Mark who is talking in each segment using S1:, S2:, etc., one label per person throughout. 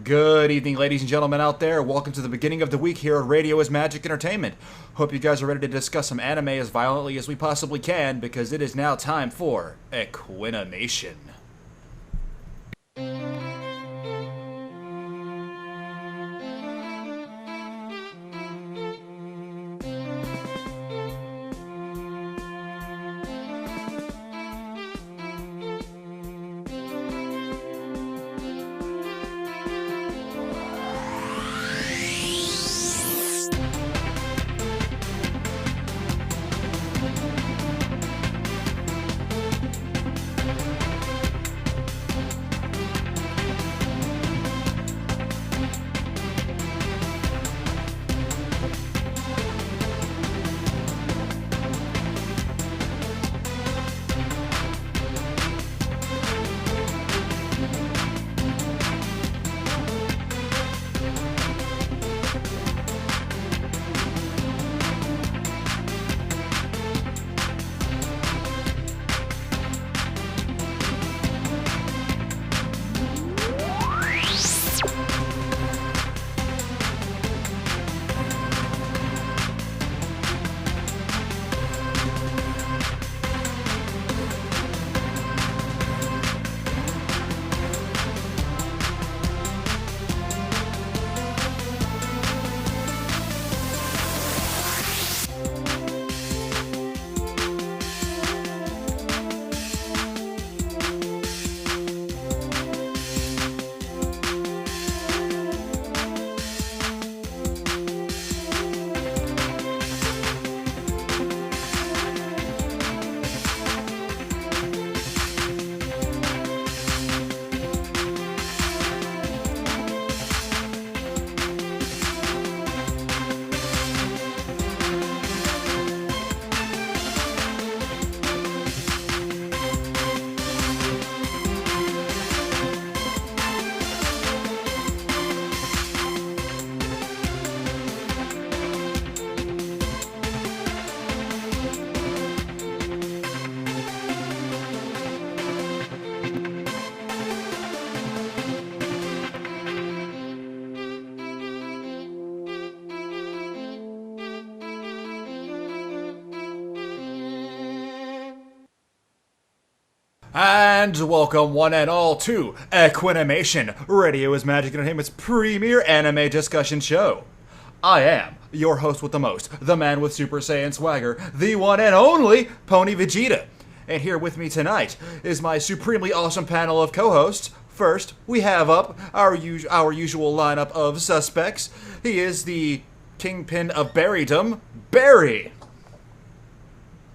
S1: Good evening, ladies and gentlemen out there. Welcome to the beginning of the week here at Radio is Magic Entertainment. Hope you guys are ready to discuss some anime as violently as we possibly can, because it is now time for Equinimation. And welcome one and all to Equinimation, Radio is Magic Entertainment's premier anime discussion show. I am your host with the most, the man with Super Saiyan swagger, the one and only Pony Vegeta. And here with me tonight is my supremely awesome panel of co-hosts. First, we have up our usual lineup of suspects. He is the kingpin of berrydom, Barry.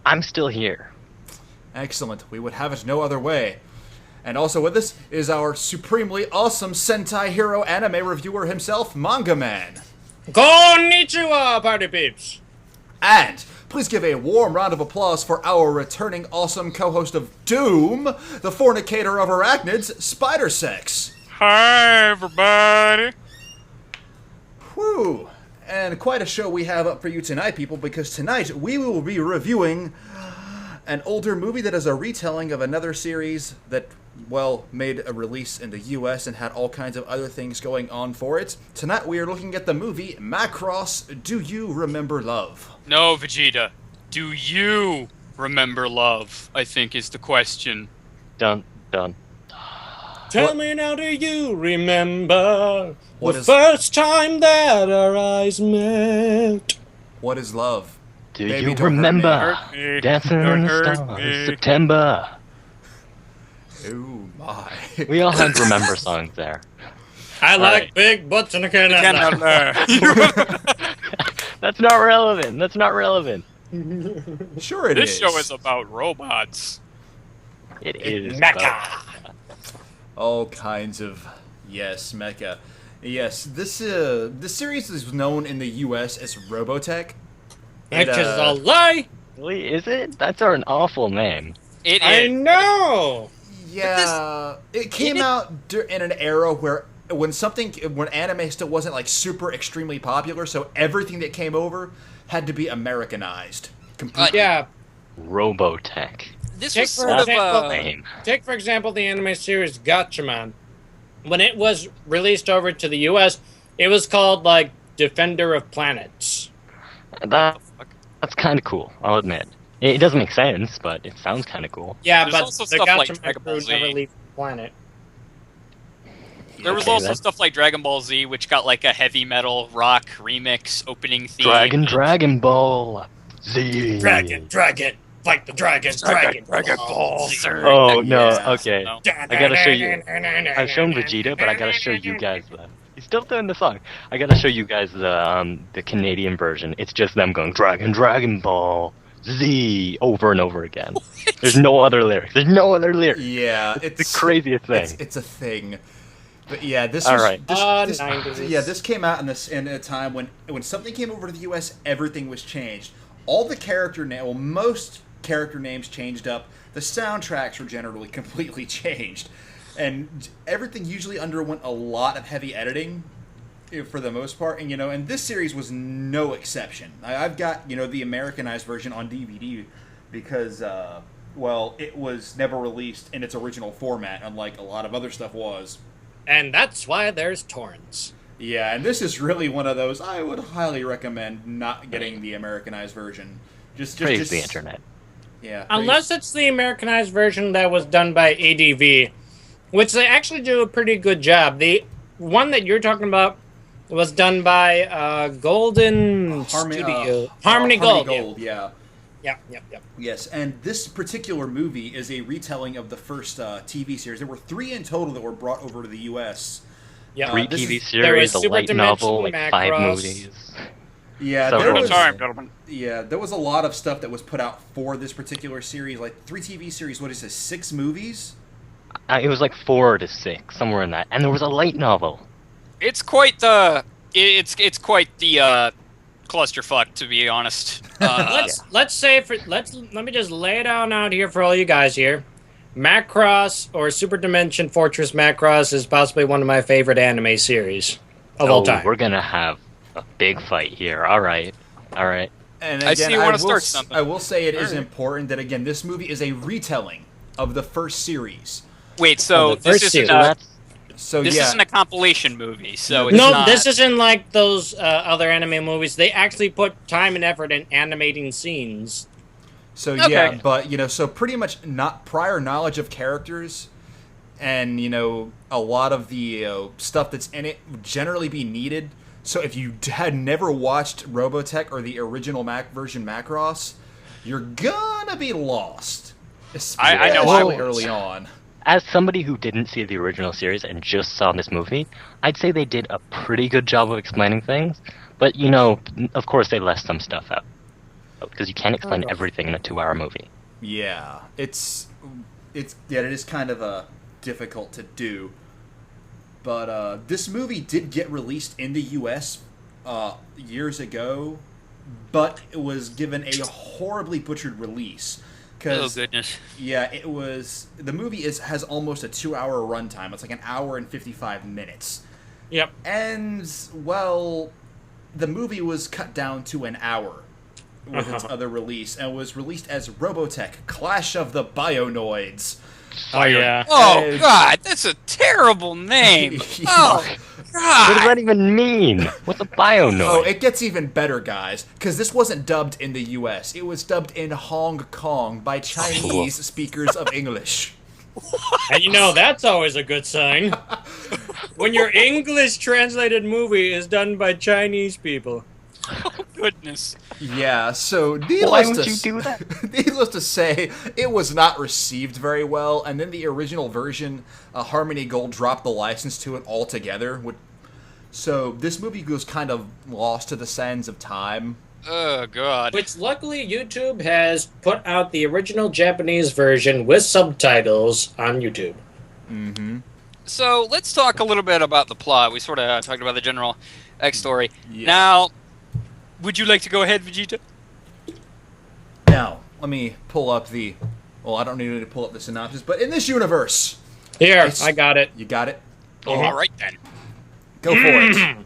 S2: I'm still here.
S1: Excellent. We would have it no other way. And also with us is our supremely awesome Sentai hero anime reviewer himself, MangaMan.
S3: Konnichiwa, party peeps!
S1: And please give a warm round of applause for our returning awesome co-host of Doom, the fornicator of arachnids, Spider Sex.
S3: Hi, everybody!
S1: Whew. And quite a show we have up for you tonight, people, because tonight we will be reviewing an older movie that is a retelling of another series that, well, made a release in the US and had all kinds of other things going on for it. Tonight we are looking at the movie Macross, Do You Remember Love?
S3: No, Vegeta. Do you remember love, I think is the question.
S2: Dun, dun.
S4: Tell me now, do you remember
S1: What
S4: the
S1: is-
S4: first time that our eyes met?
S1: What is love?
S2: Do
S1: Baby,
S2: you
S1: don't hurt me.
S2: remember
S3: Hurt me.
S2: Dancing in
S3: Don't
S2: the
S3: hurt
S2: Stars,
S3: me.
S2: September?
S1: Oh my.
S2: We all had remember songs there.
S4: I like
S3: right.
S4: big butts and I cannot
S3: Cannot
S4: lie.
S2: That's not relevant. That's not relevant.
S1: Sure it is.
S3: This show is about robots.
S2: It is.
S4: Mecha!
S1: All kinds of... Yes, mecha. Yes, this series is known in the US as Robotech.
S4: Which
S1: And,
S4: is a lie!
S2: Really, is it? That's an awful name.
S3: It
S4: I
S3: is.
S4: know!
S1: Yeah, it came out in an era where when anime still wasn't like super extremely popular, so everything that came over had to be Americanized. Completely.
S4: Yeah,
S2: Robotech.
S3: This
S4: Take
S3: was
S4: for
S3: sort of
S4: example-
S2: Name.
S4: take for example the anime series Gatchaman. when it was released over to the US, it was called like Defender of Planets.
S2: That's kind of cool, I'll admit. It doesn't make sense, but it sounds kind of cool.
S4: Yeah,
S3: There's
S4: but
S3: also
S4: the
S3: stuff like
S4: Gatchaman
S3: Dragon Ball
S4: crew
S3: Z.
S4: never leave the planet.
S3: There was
S2: Okay,
S3: also
S2: that's-
S3: stuff like Dragon Ball Z, which got like a heavy metal rock remix opening theme.
S2: Dragon Ball Z.
S4: Dragon, fight the dragon, Dragon
S3: Ball.
S2: Oh, no,
S1: Yeah.
S2: okay.
S3: No.
S2: I gotta show you. I've shown Vegeta, but I gotta show you guys the. He's still doing the song. I gotta show you guys the Canadian version. It's just them going Dragon Ball Z over and over again. There's no other lyrics.
S1: Yeah,
S2: It's the craziest thing.
S1: It's a thing. But yeah, this
S2: All
S1: was
S2: right.
S1: this,
S4: 90s.
S1: yeah, this came out in a time when something came over to the US, everything was changed. All the most character names changed up. The soundtracks were generally completely changed. And everything usually underwent a lot of heavy editing for the most part, and this series was no exception. I've got, the Americanized version on DVD because it was never released in its original format, unlike a lot of other stuff was.
S4: And that's why there's torrents.
S1: Yeah, and this is really one of those I would highly recommend not getting the Americanized version. Just
S2: Praise the internet.
S1: Yeah.
S4: Unless it's the Americanized version that was done by ADV, which they actually do a pretty good job. The one that you're talking about was done by Golden Studio. Harmony Gold.
S1: Yeah.
S4: Yeah.
S1: Yes, and this particular movie is a retelling of the first TV series. There were 3 in total that were brought over to the U.S.
S4: Yeah.
S2: 3
S1: this
S2: TV
S1: is-
S4: there was
S2: series, a
S4: Super
S2: light novel,
S4: Dimension,
S2: like 5
S4: Macross.
S2: movies.
S1: Yeah,
S2: So
S1: there
S2: good
S1: was,
S3: Time, gentlemen.
S1: yeah, there was a lot of stuff that was put out for this particular series, like 3 TV series. What is this? 6 movies?
S2: It was like 4 to 6, somewhere in that. And there was a light novel.
S3: It's quite the clusterfuck, to be honest.
S4: Let me just lay it on out here for all you guys here. Macross or Super Dimension Fortress Macross is possibly one of my favorite anime series of all time.
S2: We're gonna have a big fight here. All right.
S1: And
S3: I see you wanna start something.
S1: I will say it is
S3: Alright.
S1: important that, again, this movie is a retelling of the first series.
S3: Wait, so
S4: the
S3: this
S4: first
S3: isn't
S4: series.
S2: So
S3: a,
S2: that's
S1: So
S3: this
S1: yeah,
S3: isn't a compilation movie, so
S1: No,
S3: it's
S4: No,
S3: not.
S4: this isn't like those other anime movies. They actually put time and effort in animating scenes.
S1: so
S3: Okay.
S1: yeah, but so pretty much not prior knowledge of characters, and a lot of the stuff that's in it would generally be needed. So if you had never watched Robotech or the original version Macross, you're gonna be lost.
S3: I know I
S1: Especially
S3: was.
S1: early on.
S2: as somebody who didn't see the original series and just saw this movie, I'd say they did a pretty good job of explaining things. But of course, they left some stuff out because you can't explain everything in a 2-hour movie.
S1: Yeah, it is kind of difficult to do. But this movie did get released in the U.S. Years ago, but it was given a horribly butchered release.
S3: Oh goodness.
S1: Yeah, the movie has almost a 2-hour runtime. It's like an hour and 55 minutes.
S4: Yep.
S1: And the movie was cut down to an hour with its other release, and was released as Robotech: Clash of the Bionoids.
S4: Oh yeah.
S3: Oh
S1: Uh,
S3: god, that's a terrible name.
S1: Yeah.
S3: Oh
S2: What does
S3: god.
S2: that even mean? What's a bionoid?
S1: Oh, it gets even better, guys, because this wasn't dubbed in the U.S. It was dubbed in Hong Kong by Chinese speakers of English.
S4: And that's always a good sign. When your English translated movie is done by Chinese people.
S3: Goodness.
S1: Yeah, so
S2: Why would you do that?
S1: needless to say, it was not received very well, and then the original version, Harmony Gold dropped the license to it altogether. So this movie was kind of lost to the sands of time.
S3: Oh god.
S4: Which luckily YouTube has put out the original Japanese version with subtitles on YouTube.
S3: So let's talk a little bit about the plot. We sort of talked about the general X story.
S1: Yeah.
S3: Now, would you like to go ahead, Vegeta?
S1: Now, let me pull up I don't need to pull up the synopsis, but in this universe,
S4: Here, I got it.
S1: you got it?
S3: All right then.
S1: Go for it.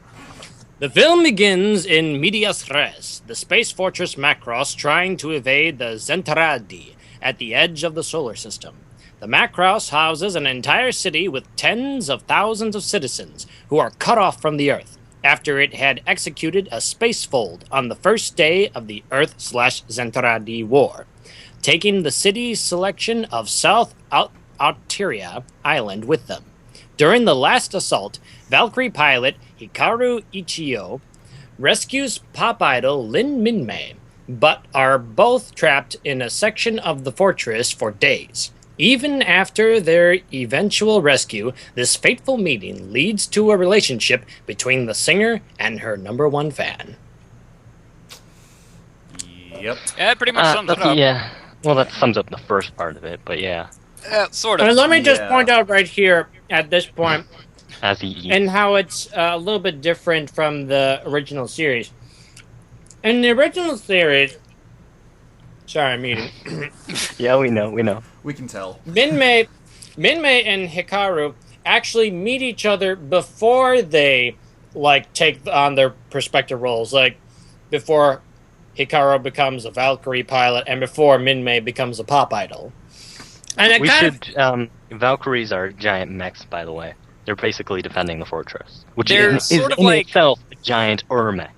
S4: The film begins in medias res, the space fortress Macross trying to evade the Zentradi at the edge of the solar system. The Macross houses an entire city with tens of thousands of citizens who are cut off from the Earth after it had executed a spacefold on the first day of the Earth/Zentradi War, taking the city's selection of South Alteria Island with them. During the last assault, Valkyrie pilot Hikaru Ichio rescues pop idol Lin Minmei, but are both trapped in a section of the fortress for days. Even after their eventual rescue, this fateful meeting leads to a relationship between the singer and her #1 fan.
S1: Yep.
S3: Yeah, it pretty much sums it up.
S2: Yeah. Well, that sums up the first part of it, but yeah.
S3: Sort of.
S4: And let me just
S1: Yeah.
S4: point out right here at this point,
S2: As he eats.
S4: and how it's a little bit different from the original series. In the original series, sorry, I'm eating.
S2: Yeah, we know.
S1: We can tell.
S4: Minmei and Hikaru actually meet each other before they take on their respective roles. Like before Hikaru becomes a Valkyrie pilot and before Minmei becomes a pop idol. And it
S2: We
S4: kind
S2: should. Valkyries are giant mechs, by the way. They're basically defending the fortress, which
S3: They're
S2: is
S3: sort of
S2: in
S3: like-
S2: itself a giant mech.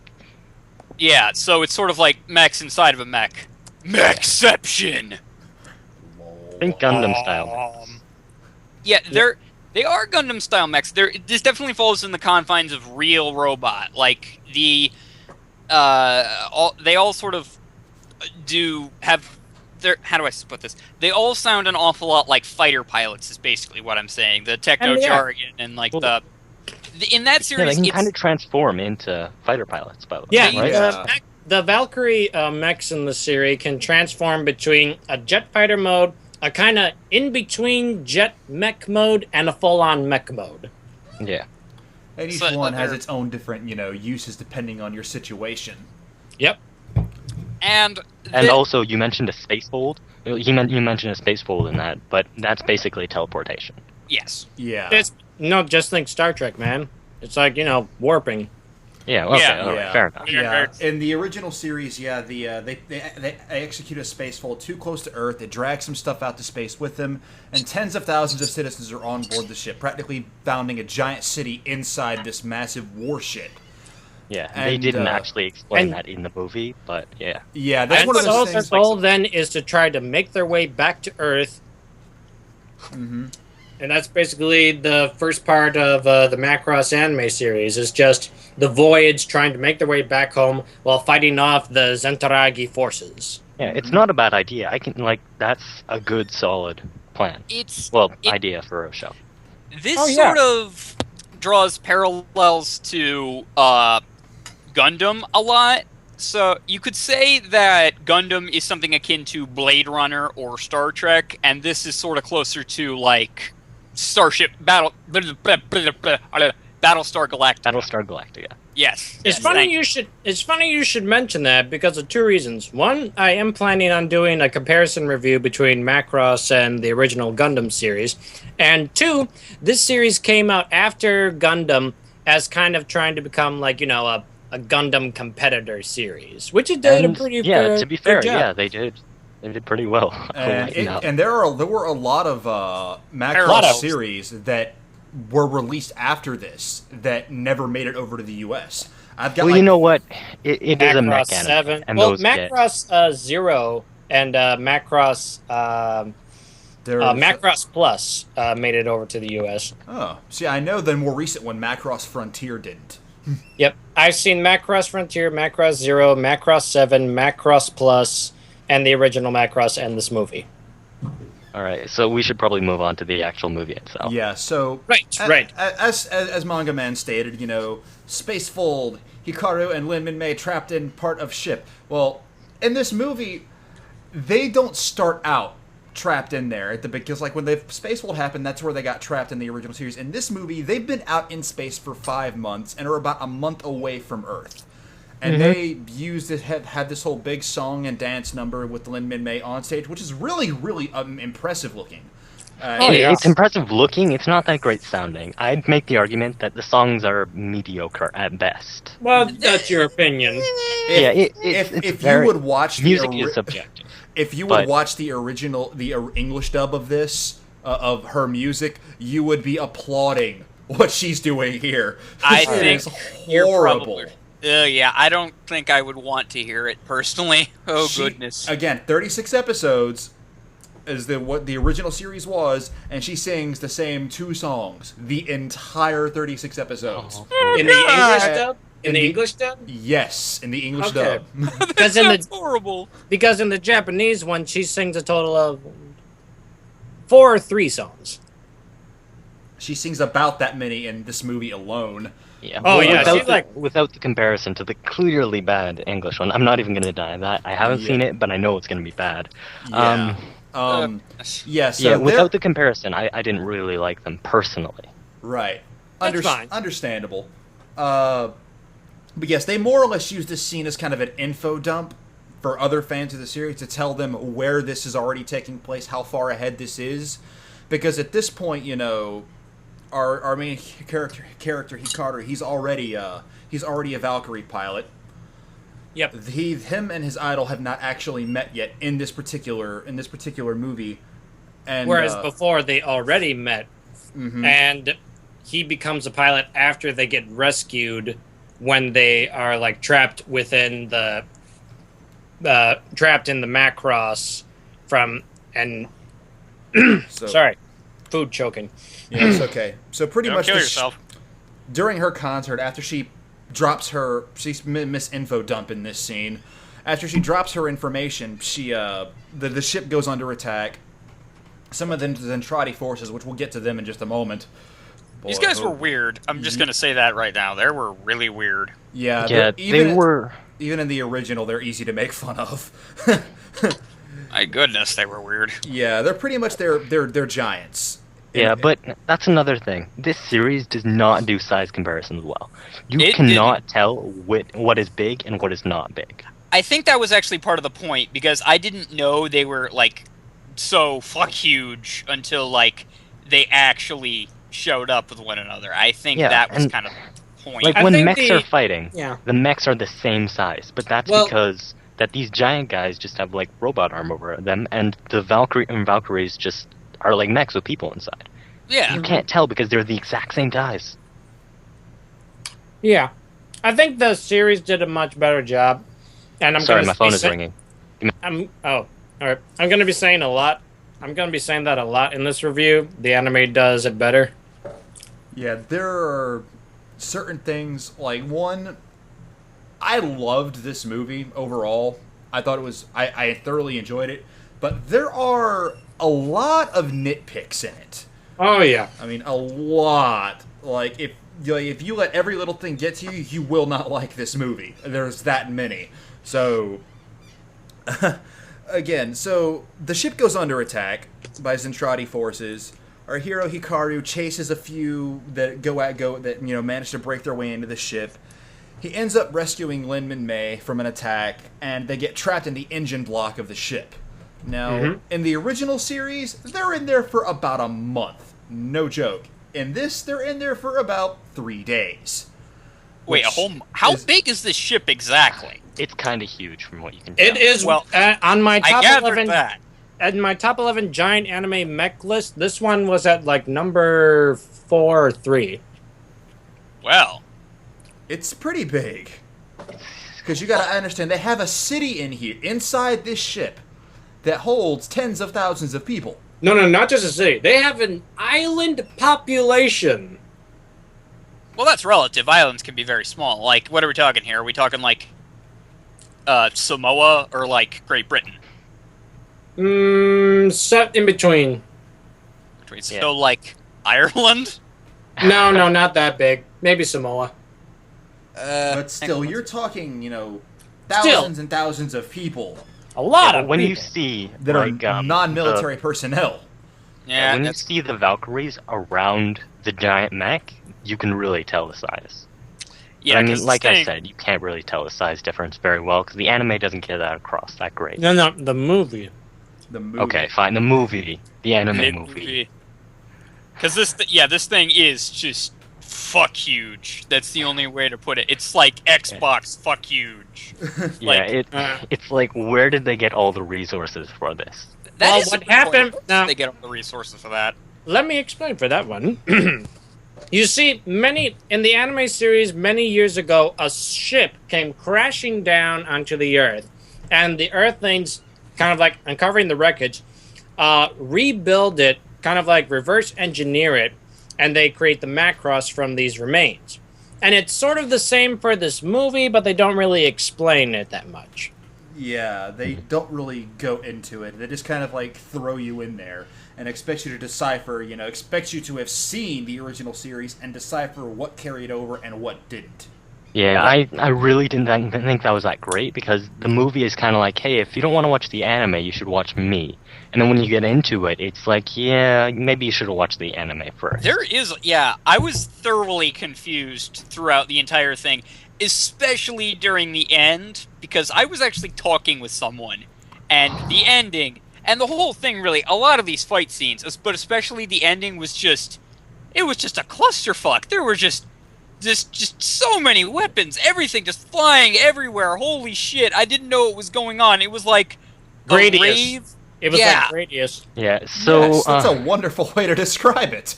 S3: Yeah, so it's sort of like mechs inside of a mech. Mechception!
S2: Think Gundam style.
S3: Yeah, they are Gundam style mechs. This definitely falls in the confines of real robot. Like they all sort of do have their. How do I put this? They all sound an awful lot like fighter pilots. Is basically what I'm saying. The techno
S4: And they are.
S3: jargon and in that
S2: Yeah, they
S3: series,
S2: can
S3: it's,
S2: kind of transform into fighter pilots, by the way.
S4: Yeah,
S2: right?
S1: Yeah.
S4: the Valkyrie mechs in the series can transform between a jet fighter mode, a kind of in-between jet mech mode, and a full-on mech mode.
S2: Yeah.
S1: And each
S3: So,
S1: one has
S3: they're-
S1: its own different, uses depending on your situation.
S4: Yep.
S3: and
S2: Also, you mentioned a space fold. You mentioned a space fold in that, but that's basically teleportation.
S3: yes.
S1: Yeah.
S4: Just think Star Trek, man. It's like, warping.
S2: Yeah. Okay.
S3: Yeah.
S2: All right.
S1: Yeah.
S2: Fair enough.
S1: Yeah, in the original series, they execute a space fold too close to Earth. They drag some stuff out to space with them, and tens of thousands of citizens are on board the ship, practically founding a giant city inside this massive warship.
S2: Yeah. They
S1: And,
S2: didn't actually explain
S4: and-
S2: that in the movie, but yeah.
S1: Yeah, that's
S4: And
S1: one of
S4: so
S1: those
S4: their
S1: things.
S4: goal then is to try to make their way back to Earth.
S1: Mhm.
S4: And that's basically the first part of the Macross anime series, is just the voyage trying to make their way back home while fighting off the Zentaragi forces.
S2: Yeah. It's not a bad idea. That's a good, solid plan. Idea for a show.
S3: This
S4: Oh, yeah.
S3: sort of draws parallels to Gundam a lot. So you could say that Gundam is something akin to Blade Runner or Star Trek, and this is sort of closer to like Starship Battlestar Galactica.
S2: Battlestar Galactica.
S3: Yes.
S4: It's
S3: yes,
S4: funny
S3: thank
S4: you should. It's funny you should mention that because of two reasons. One, I am planning on doing a comparison review between Macross and the original Gundam series, and two, this series came out after Gundam as kind of trying to become a Gundam competitor series, which it did a pretty
S2: to be fair,
S4: good job.
S2: yeah, they did. They did pretty well.
S1: And there were a lot of Macross
S4: Parallels.
S1: series that were released after this that never made it over to the U.S. I've got
S2: Well, you know what? It is a
S4: Macross
S2: mech anime,
S4: 7.
S2: and
S4: Well,
S2: those get
S4: Macross 0 and Macross Macross Plus made it over to the U.S.
S1: Oh, see, I know the more recent one, Macross Frontier, didn't.
S4: Yep, I've seen Macross Frontier, Macross 0, Macross 7, Macross Plus, and the original Macross and this movie.
S2: All right, so we should probably move on to the actual movie itself.
S1: Yeah, so
S4: Right.
S1: As MangaMan stated, Spacefold, Hikaru and Lin Minmei trapped in part of ship. Well, in this movie, they don't start out trapped in there at the because when the Spacefold happened, that's where they got trapped in the original series. In this movie, they've been out in space for 5 months and are about a month away from Earth. And they had this whole big song and dance number with Lin Minmei on stage, which is really, really impressive looking.
S2: It's impressive looking. It's not that great sounding. I'd make the argument that the songs are mediocre at best.
S4: Well, that's your opinion.
S1: If you would watch
S2: music is subjective.
S1: If you would watch the original, the English dub of this, of her music, you would be applauding what she's doing here.
S3: I
S1: It
S3: think
S1: is
S3: you're
S1: horrible.
S3: probably. Yeah, I don't think I would want to hear it personally. Oh
S1: She-
S3: goodness.
S1: Again, 36 episodes is what the original series was, and she sings the same 2 songs the entire 36 episodes.
S2: Oh.
S4: In the English
S1: Yeah.
S4: dub? In the English dub?
S1: Yes, in the English
S4: Okay.
S1: dub.
S3: That
S4: Because in the
S3: sounds horrible.
S4: because in the Japanese one, she sings a total of 4 or 3 songs.
S1: She sings about that many in this movie alone.
S2: Yeah.
S4: Oh, yeah,
S2: Without
S4: she's
S2: the,
S4: like-
S2: without the comparison to the clearly bad English one, I'm not even gonna deny that. I haven't
S1: Yeah.
S2: seen it, but I know it's gonna be bad.
S1: Yeah. Yeah, so
S2: yeah.
S1: they're-
S2: Without the comparison, I didn't really like them personally.
S1: Right.
S4: That's fine.
S1: Understandable. But yes, they more or less use this scene as kind of an info dump for other fans of the series to tell them where this is already taking place, how far ahead this is. Because at this point, you know, our main character Hikaru, he's already a Valkyrie pilot.
S4: Yep.
S1: Him and his idol have not actually met yet in this particular movie. And
S4: Whereas before they already met, and he becomes a pilot after they get rescued when they are like trapped within the trapped in the Macross from and
S1: so,
S4: sorry, food choking.
S1: yeah, it's okay. So pretty
S3: Don't
S1: much
S3: kill
S1: the
S3: yourself.
S1: during her concert, after she drops her, she's misinfo dump in this scene. After she drops her information, she the ship goes under attack. Some of the Zentradi forces, which we'll get to them in just a moment.
S3: These
S1: Boy,
S3: guys were
S1: oh.
S3: weird. I'm just gonna say that right now. They were really weird.
S1: Yeah,
S2: Yeah, they were.
S1: Even in the original, they're easy to make fun of.
S3: My goodness, they were weird.
S1: Yeah, they're pretty much they're giants.
S2: Yeah,
S1: And-
S2: but that's another thing. This series does not do size comparisons well. You
S3: It
S2: cannot tell what is big and what is not big.
S3: I think that was actually part of the point because I didn't know they were like so fuck huge until like they actually showed up with one another. I think
S2: Yeah,
S3: that was
S2: and-
S3: kind of the point.
S2: Like
S4: I
S2: when
S4: think
S2: mechs
S4: the-
S2: are fighting,
S4: Yeah.
S2: the mechs are the same size, but that's
S4: Well-
S2: because that these giant guys just have like robot armor over them, and the Valkyries just are like mechs with people inside.
S3: yeah.
S2: You can't tell because they're the exact same guys.
S4: Yeah, I think the series did a much better job. And I'm
S2: Sorry,
S4: gonna
S2: my phone
S4: be
S2: is
S4: sa-
S2: ringing.
S4: all right. I'm gonna be saying a lot. I'm gonna be saying that a lot in this review. The anime does it better.
S1: Yeah, there are certain things, like one, I loved this movie overall. I thought it was, I thoroughly enjoyed it, but there are a lot of nitpicks in it.
S4: Oh yeah.
S1: I mean, a lot. Like, if you let every little thing get to you, you will not like this movie. There's that many. So, again, so the ship goes under attack by Zentradi forces. Our hero Hikaru chases a few that manage to break their way into the ship. He ends up rescuing Lin Min Mei from an attack, and they get trapped in the engine block of the ship. Now, in the original series, they're in there for about a month. No joke. In this, they're in there for about 3 days.
S3: Wait,
S1: which
S3: how
S1: is-
S3: big is this ship exactly?
S2: It's kind of huge from what you can tell.
S4: It is
S3: Well,
S4: on my
S3: I
S4: top
S3: gathered
S4: 11.
S3: that.
S4: In my top 11 giant anime mech list, this one was at like number 4 or 3.
S3: Well,
S1: It's pretty big. Because you gotta understand, they have a city in here, inside this ship, that holds tens of thousands of people.
S4: No, not just a city. They have an island population.
S3: well, that's relative. Islands can be very small. Like, what are we talking here? Are we talking like Samoa or like Great Britain?
S4: Set in between.
S3: So like Ireland?
S4: No, not that big. Maybe Samoa.
S1: But still, you're talking, thousands and thousands of people
S4: A lot
S2: Yeah,
S4: of
S2: when you
S4: people.
S2: see
S1: that
S2: like,
S1: are non-military personnel.
S3: Yeah,
S2: when you
S3: that's,
S2: see the Valkyries around the giant mech, you can really tell the size.
S3: yeah.
S2: But I mean,
S3: 'cause
S2: like
S3: this
S2: I
S3: thing-
S2: said, you can't really tell the size difference very well because the anime doesn't get that across that great.
S4: No, the movie.
S1: The movie.
S2: Okay, fine. The movie, the anime movie.
S3: Because this thing is just fuck huge. That's the only way to put it. It's like Xbox fuck huge.
S2: Yeah,
S3: Like,
S2: it's like where did they get all the resources for this?
S3: That
S4: Well,
S3: is a
S4: what
S3: good point.
S4: happened-
S3: Of course
S4: now-
S3: they get all the resources for that.
S4: Let me explain for that one. You see, in the anime series many years ago, a ship came crashing down onto the Earth, and the Earthlings, kind of like uncovering the wreckage, rebuild it, kind of like reverse engineer it, and they create the Macross from these remains. And it's sort of the same for this movie, but they don't really explain it that much.
S1: Yeah, they don't really go into it. They just kind of like throw you in there and expect you to decipher, expect you to have seen the original series and decipher what carried over and what didn't.
S2: Yeah, I really didn't think that was that great, because the movie is kind of like, hey, if you don't want to watch the anime, you should watch me. And then when you get into it, it's like, yeah, maybe you should have watched the anime first.
S3: I was thoroughly confused throughout the entire thing, especially during the end, because I was actually talking with someone, and the ending, and the whole thing really, a lot of these fight scenes, but especially the ending was just a clusterfuck. There were just so many weapons, everything just flying everywhere. Holy shit, I didn't know what was going on. It was like a
S4: Gradius.
S3: rave.
S4: It was
S3: Yeah.
S4: like Gradius.
S2: Yeah, so...
S1: Yes, that's a wonderful way to describe it.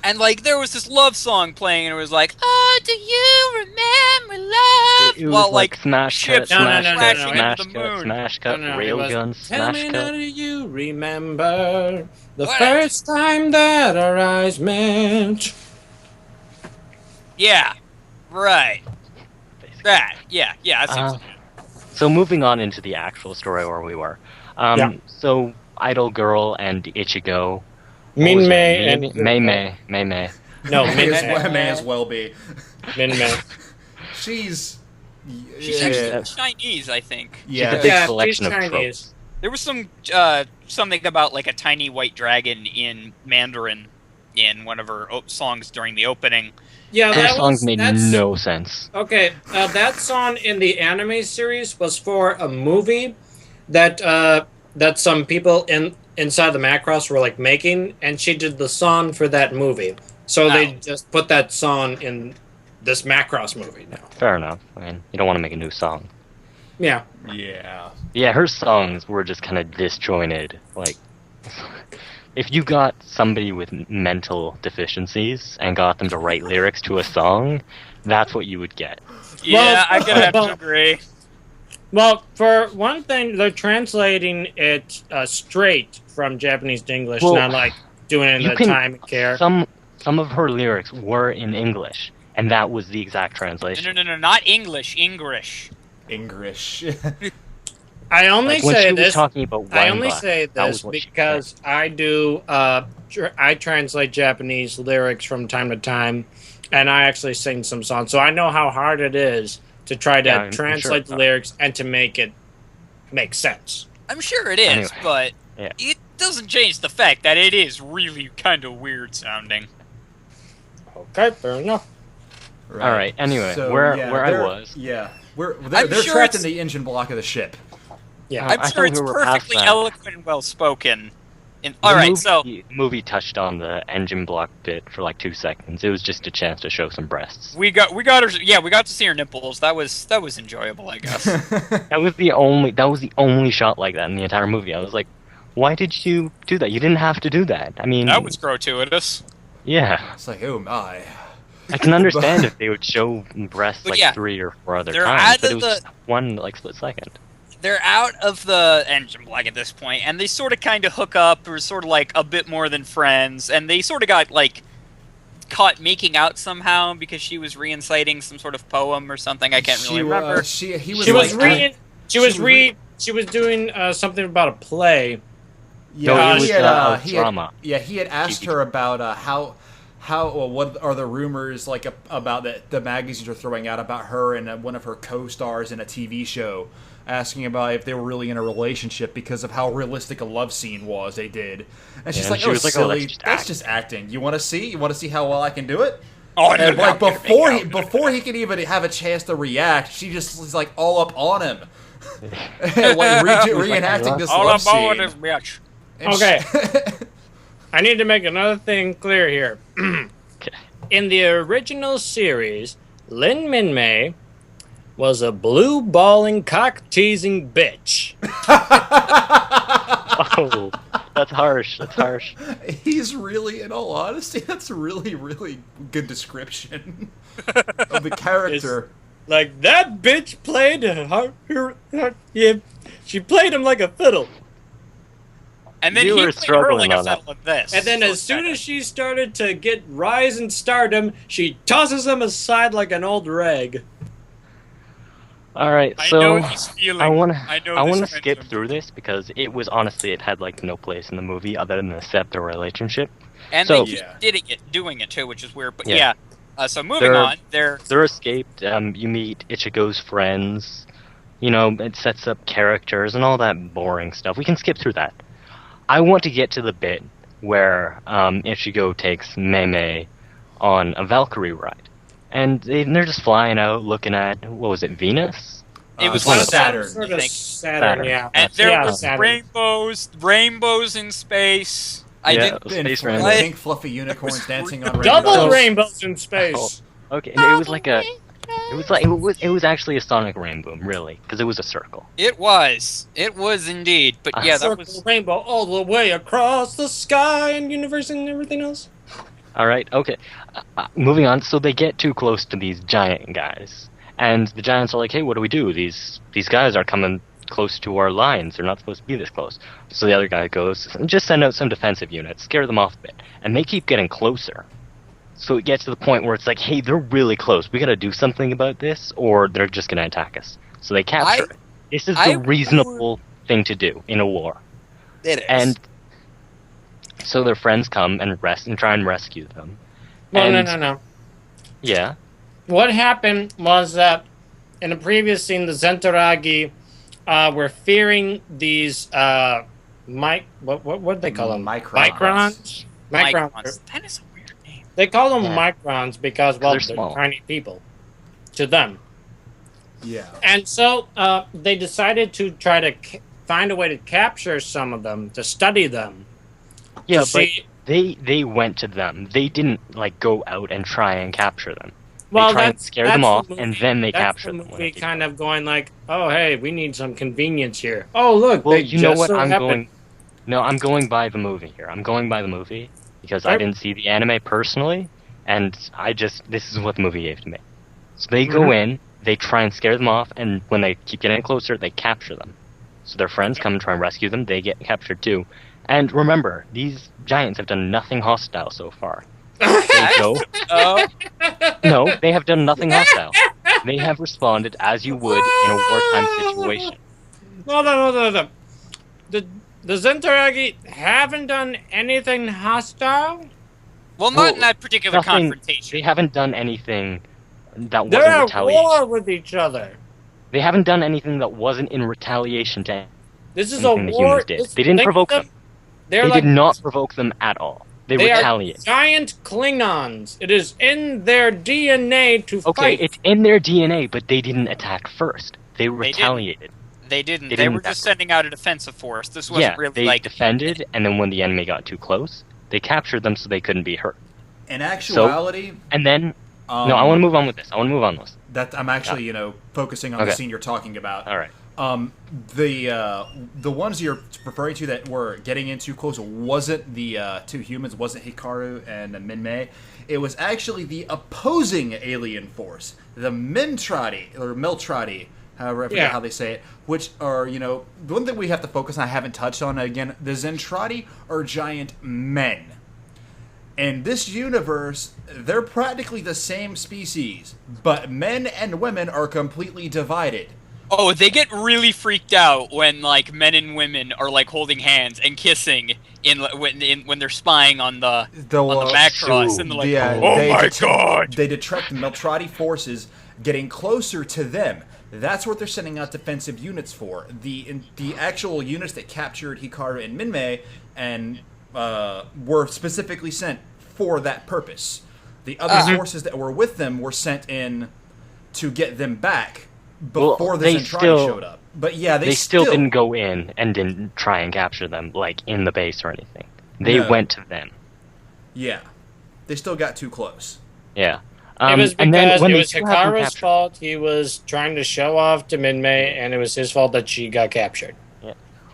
S3: And like there was this love song playing, and it was like, "Oh, do you remember love?"
S2: It was
S3: Well,
S2: like smash cut,
S3: ships
S4: No, no,
S2: smash
S4: no,
S2: cut,
S4: no, no.
S2: smash
S3: into the
S2: cut,
S3: moon.
S2: smash cut,
S4: No, it was,
S2: railgun,
S4: Tell
S2: smash
S4: me
S2: cut.
S4: now, do you remember the
S3: What?
S4: first time that our eyes met?
S3: Yeah, right. That, yeah, that seems
S2: Uh, So moving on into the actual story where we were.
S4: Yeah.
S2: So Idol Girl and Ichigo.
S4: Min
S2: What was
S4: May
S2: it?
S4: and
S2: May.
S4: No,
S1: May as well be.
S4: Min May.
S1: She's
S3: she's
S1: yeah.
S3: actually Chinese, I think.
S1: Yeah.
S2: She's a big
S4: Yeah, she's
S2: collection of
S4: Chinese.
S2: tropes.
S3: There was some something about like a tiny white dragon in Mandarin in one of her songs during the opening.
S4: Yeah,
S2: Those
S4: that
S2: songs made
S4: that's,
S2: no sense.
S4: Okay, that song in the anime series was for a movie that that some people inside the Macross were like making, and she did the song for that movie. So they just put that song in this Macross movie now.
S2: Fair enough. I mean, you don't want to make a new song.
S4: Yeah.
S1: Yeah.
S2: Yeah, her songs were just kind of disjointed. Like, if you got somebody with mental deficiencies and got them to write lyrics to a song, that's what you would get.
S3: Yeah, I'm gonna have
S4: well-
S3: to agree.
S4: Well, for one thing, they're translating it straight from Japanese to English,
S2: Well,
S4: not like doing it
S2: you
S4: in the
S2: can-
S4: time and care.
S2: Some of her lyrics were in English, and that was the exact translation.
S3: No, not English, English.
S1: English.
S4: I only
S2: Like, when
S4: say
S2: she was
S4: this.
S2: talking about
S4: I only
S2: Wangba,
S4: say
S2: that
S4: this
S2: was what she
S4: because I do. I translate Japanese lyrics from time to time, and I actually sing some songs, so I know how hard it is to try to
S2: Yeah, I'm
S4: translate
S2: sure.
S4: the lyrics and to make it make sense.
S3: I'm sure it is,
S2: Anyway,
S3: but
S2: yeah.
S3: it doesn't change the fact that it is really kind of weird sounding.
S4: Okay, fair enough.
S2: All right. Anyway, where I
S1: they're-
S2: was.
S1: Yeah, they're
S3: sure
S1: trapped in
S3: it's-
S1: the engine block of the ship.
S4: Yeah.
S2: I
S3: I'm
S2: thought
S3: sure
S2: we
S3: it's
S2: were past
S3: perfectly
S2: that.
S3: eloquent and well spoken.
S2: The
S3: Alright,
S2: movie,
S3: so
S2: movie touched on the engine block bit for like 2 seconds. It was just a chance to show some breasts.
S3: we got her. Yeah, we got to see her nipples. That was enjoyable, I guess.
S2: That was the only shot like that in the entire movie. I was like, why did you do that? You didn't have to do that. I mean,
S3: That was gratuitous.
S2: yeah.
S1: It's like, oh my.
S2: I can understand if they would show breasts
S3: But
S2: like
S3: yeah,
S2: 3 or 4 other
S3: they're
S2: times,
S3: out
S2: but
S3: of
S2: it was
S3: the-
S2: just one like split second.
S3: They're out of the engine block at this point, and they sort of kind of hook up, or sort of like a bit more than friends, and they sort of got like caught making out somehow because she was re-inciting some sort of poem or something. I can't really remember.
S1: He was
S4: She was
S1: like,
S4: she was doing something about a play.
S1: Yeah,
S2: No, it was,
S1: he had,
S2: a drama.
S1: He had asked her about what are the rumors like about that the magazines are throwing out about her and one of her co-stars in a TV show, asking about if they were really in a relationship because of how realistic a love scene was they did. And she's
S2: Yeah,
S1: like,
S2: she
S1: "Oh,
S2: was like, oh,
S1: silly,
S2: that's just
S1: that's
S2: acting."
S1: just acting. You want to see? You want to see how well I can do it?"
S3: Oh,
S1: And
S3: no,
S1: like
S3: no,
S1: before he could even have a chance to react, she just was like all up on him, like reenacting this
S3: all
S1: love
S3: aboard
S1: scene.
S3: this bitch.
S1: And
S4: Okay. I need to make another thing clear here.
S2: Okay.
S4: In the original series, Lin Min Mei was a blue balling cock teasing bitch.
S2: Oh, that's harsh. That's harsh.
S1: He's really, in all honesty, that's a really, really good description of the character.
S4: Like, that bitch played yeah, she played him like a fiddle.
S3: And then
S2: You
S3: he
S2: were
S3: played her like
S2: struggling
S3: a
S2: on that.
S3: fiddle of this.
S4: And then as soon as she started to get rise in stardom, she tosses him aside like an old rag.
S2: All right,
S3: I
S2: so
S3: know he's feeling.
S2: I want
S3: I know
S2: to
S3: this
S2: skip
S3: momentum.
S2: through this because it was honestly it had like no place in the movie other than to set the relationship.
S3: And
S2: So-
S3: they keep doing it too, which is weird. But
S2: Yeah.
S3: yeah. So moving on, they're
S2: They're escaped. You meet Ichigo's friends. You know, it sets up characters and all that boring stuff. We can skip through that. I want to get to the bit where Ichigo takes Mei on a Valkyrie ride. And they're just flying out looking at, what was it, Venus?
S3: It was
S2: one
S3: one
S2: of
S3: of
S2: them.
S3: Saturn,
S4: Sort
S3: I
S4: of
S3: think.
S4: Saturn, yeah.
S3: And there
S4: Yeah,
S3: was
S4: Saturn.
S3: rainbows in space. I
S2: Yeah,
S3: didn't.
S2: Space
S1: And
S2: Rainbow.
S3: What?
S1: pink fluffy unicorns dancing on
S4: Double
S1: rainbows.
S4: rainbows in space.
S2: Okay, it was like a... It was actually a sonic rainbow, really, because it was a circle.
S3: It was indeed. But yeah, that
S4: Circle
S3: was.
S4: rainbow all the way across the sky and universe and everything else.
S2: All right, okay. Moving on. So they get too close to these giant guys, and the giants are like, "Hey, what do we do? These guys are coming close to our lines. They're not supposed to be this close." So the other guy goes, "Just send out some defensive units, scare them off a bit." And they keep getting closer. So it gets to the point where it's like, "Hey, they're really close. We got to do something about this, or they're just going to attack us." So they capture it. This is the reasonable thing to do in a war.
S3: It is.
S2: And so their friends come and try and rescue them.
S4: No,
S2: And-
S4: no.
S2: Yeah.
S4: What happened was that in the previous scene, the Zentaragi were fearing these what do they call them?
S1: Microns.
S4: Microns.
S3: That is a weird name.
S4: They call them
S2: Yeah.
S4: microns because, well,
S2: They're
S4: they're
S2: small.
S4: tiny people to them.
S1: Yeah.
S4: And so they decided to try to find a way to capture some of them, to study them.
S2: Yeah,
S4: to
S2: but
S4: see-
S2: they went to them. They didn't like go out and try and capture them.
S4: well,
S2: they try and
S4: that's,
S2: scare
S4: that's
S2: them
S4: the
S2: off,
S4: movie.
S2: and then they
S4: That's
S2: capture
S4: the
S2: them. when
S4: movie
S2: they keep
S4: kind
S2: going.
S4: of going like, oh, hey, we need some convenience here. Oh, look,
S2: Well,
S4: they
S2: you know
S4: just
S2: what?
S4: so
S2: I'm
S4: happen-
S2: going. No, I'm going by the movie here. I'm going by the movie because I
S4: Right.
S2: didn't see the anime personally, and this is what the movie gave to me. So they go
S4: Mhm.
S2: in, they try and scare them off, and when they keep getting closer, they capture them. So their friends come and try and rescue them. They get captured too. And remember, these giants have done nothing hostile so far. They go. No, they have done nothing hostile. They have responded as you would in a wartime situation.
S4: No. The Zentaragi haven't done anything hostile.
S3: Well,
S2: Well,
S3: not in that particular
S2: They
S3: confrontation.
S2: haven't done anything that
S4: They're
S2: wasn't
S4: at
S2: retaliation.
S4: war with each other.
S2: They haven't done anything that wasn't in retaliation to
S4: This is a
S2: anything the
S4: war.
S2: humans did. They didn't
S4: think
S2: provoke
S4: of
S2: them.
S4: They're
S2: They
S4: like
S2: did not provoke them at all. They
S4: they are
S2: retaliated.
S4: giant Klingons. It is in their DNA to
S2: Okay,
S4: fight.
S2: it's in their DNA, but they didn't attack first. They retaliated.
S3: They didn't.
S2: They
S3: They
S2: didn't
S3: were
S2: attack
S3: just sending out a defensive force. This wasn't
S2: Yeah,
S3: really
S2: they
S3: like.
S2: defended, and then when the enemy got too close, they captured them so they couldn't be hurt.
S1: In actuality,
S2: And then, no, I want to move on with this.
S1: That I'm actually, focusing on the
S2: Okay.
S1: scene you're talking about.
S2: All right.
S1: The ones you're referring to that were getting in too close wasn't the two humans, wasn't Hikaru and Minmay. It was actually the opposing alien force, the Mintrati or Miltrati, however I forget
S4: Yeah.
S1: how they say it, which are the one thing we have to focus on. I haven't touched on again. The Zentrati are giant men. In this universe, they're practically the same species, but men and women are completely divided.
S3: Oh, they get really freaked out when like men and women are like holding hands and kissing when they're spying on the Macross, and they're like,
S1: They detect the Meltrati forces getting closer to them. That's what they're sending out defensive units for. The actual units that captured Hikaru and Minmay and were specifically sent for that purpose. The other forces that were with them were sent in to get them back before the Zentradi showed up. But yeah, they
S2: still didn't go in and didn't try and capture them, like, in the base or anything. They
S1: No.
S2: went to them.
S1: Yeah. They still got too close.
S2: Yeah.
S4: It was
S2: and then
S4: because
S2: when
S4: it
S2: they
S4: was
S2: still have them
S4: Hikaru's
S2: captured-
S4: fault. He was trying to show off to Minmay, and it was his fault that she got captured.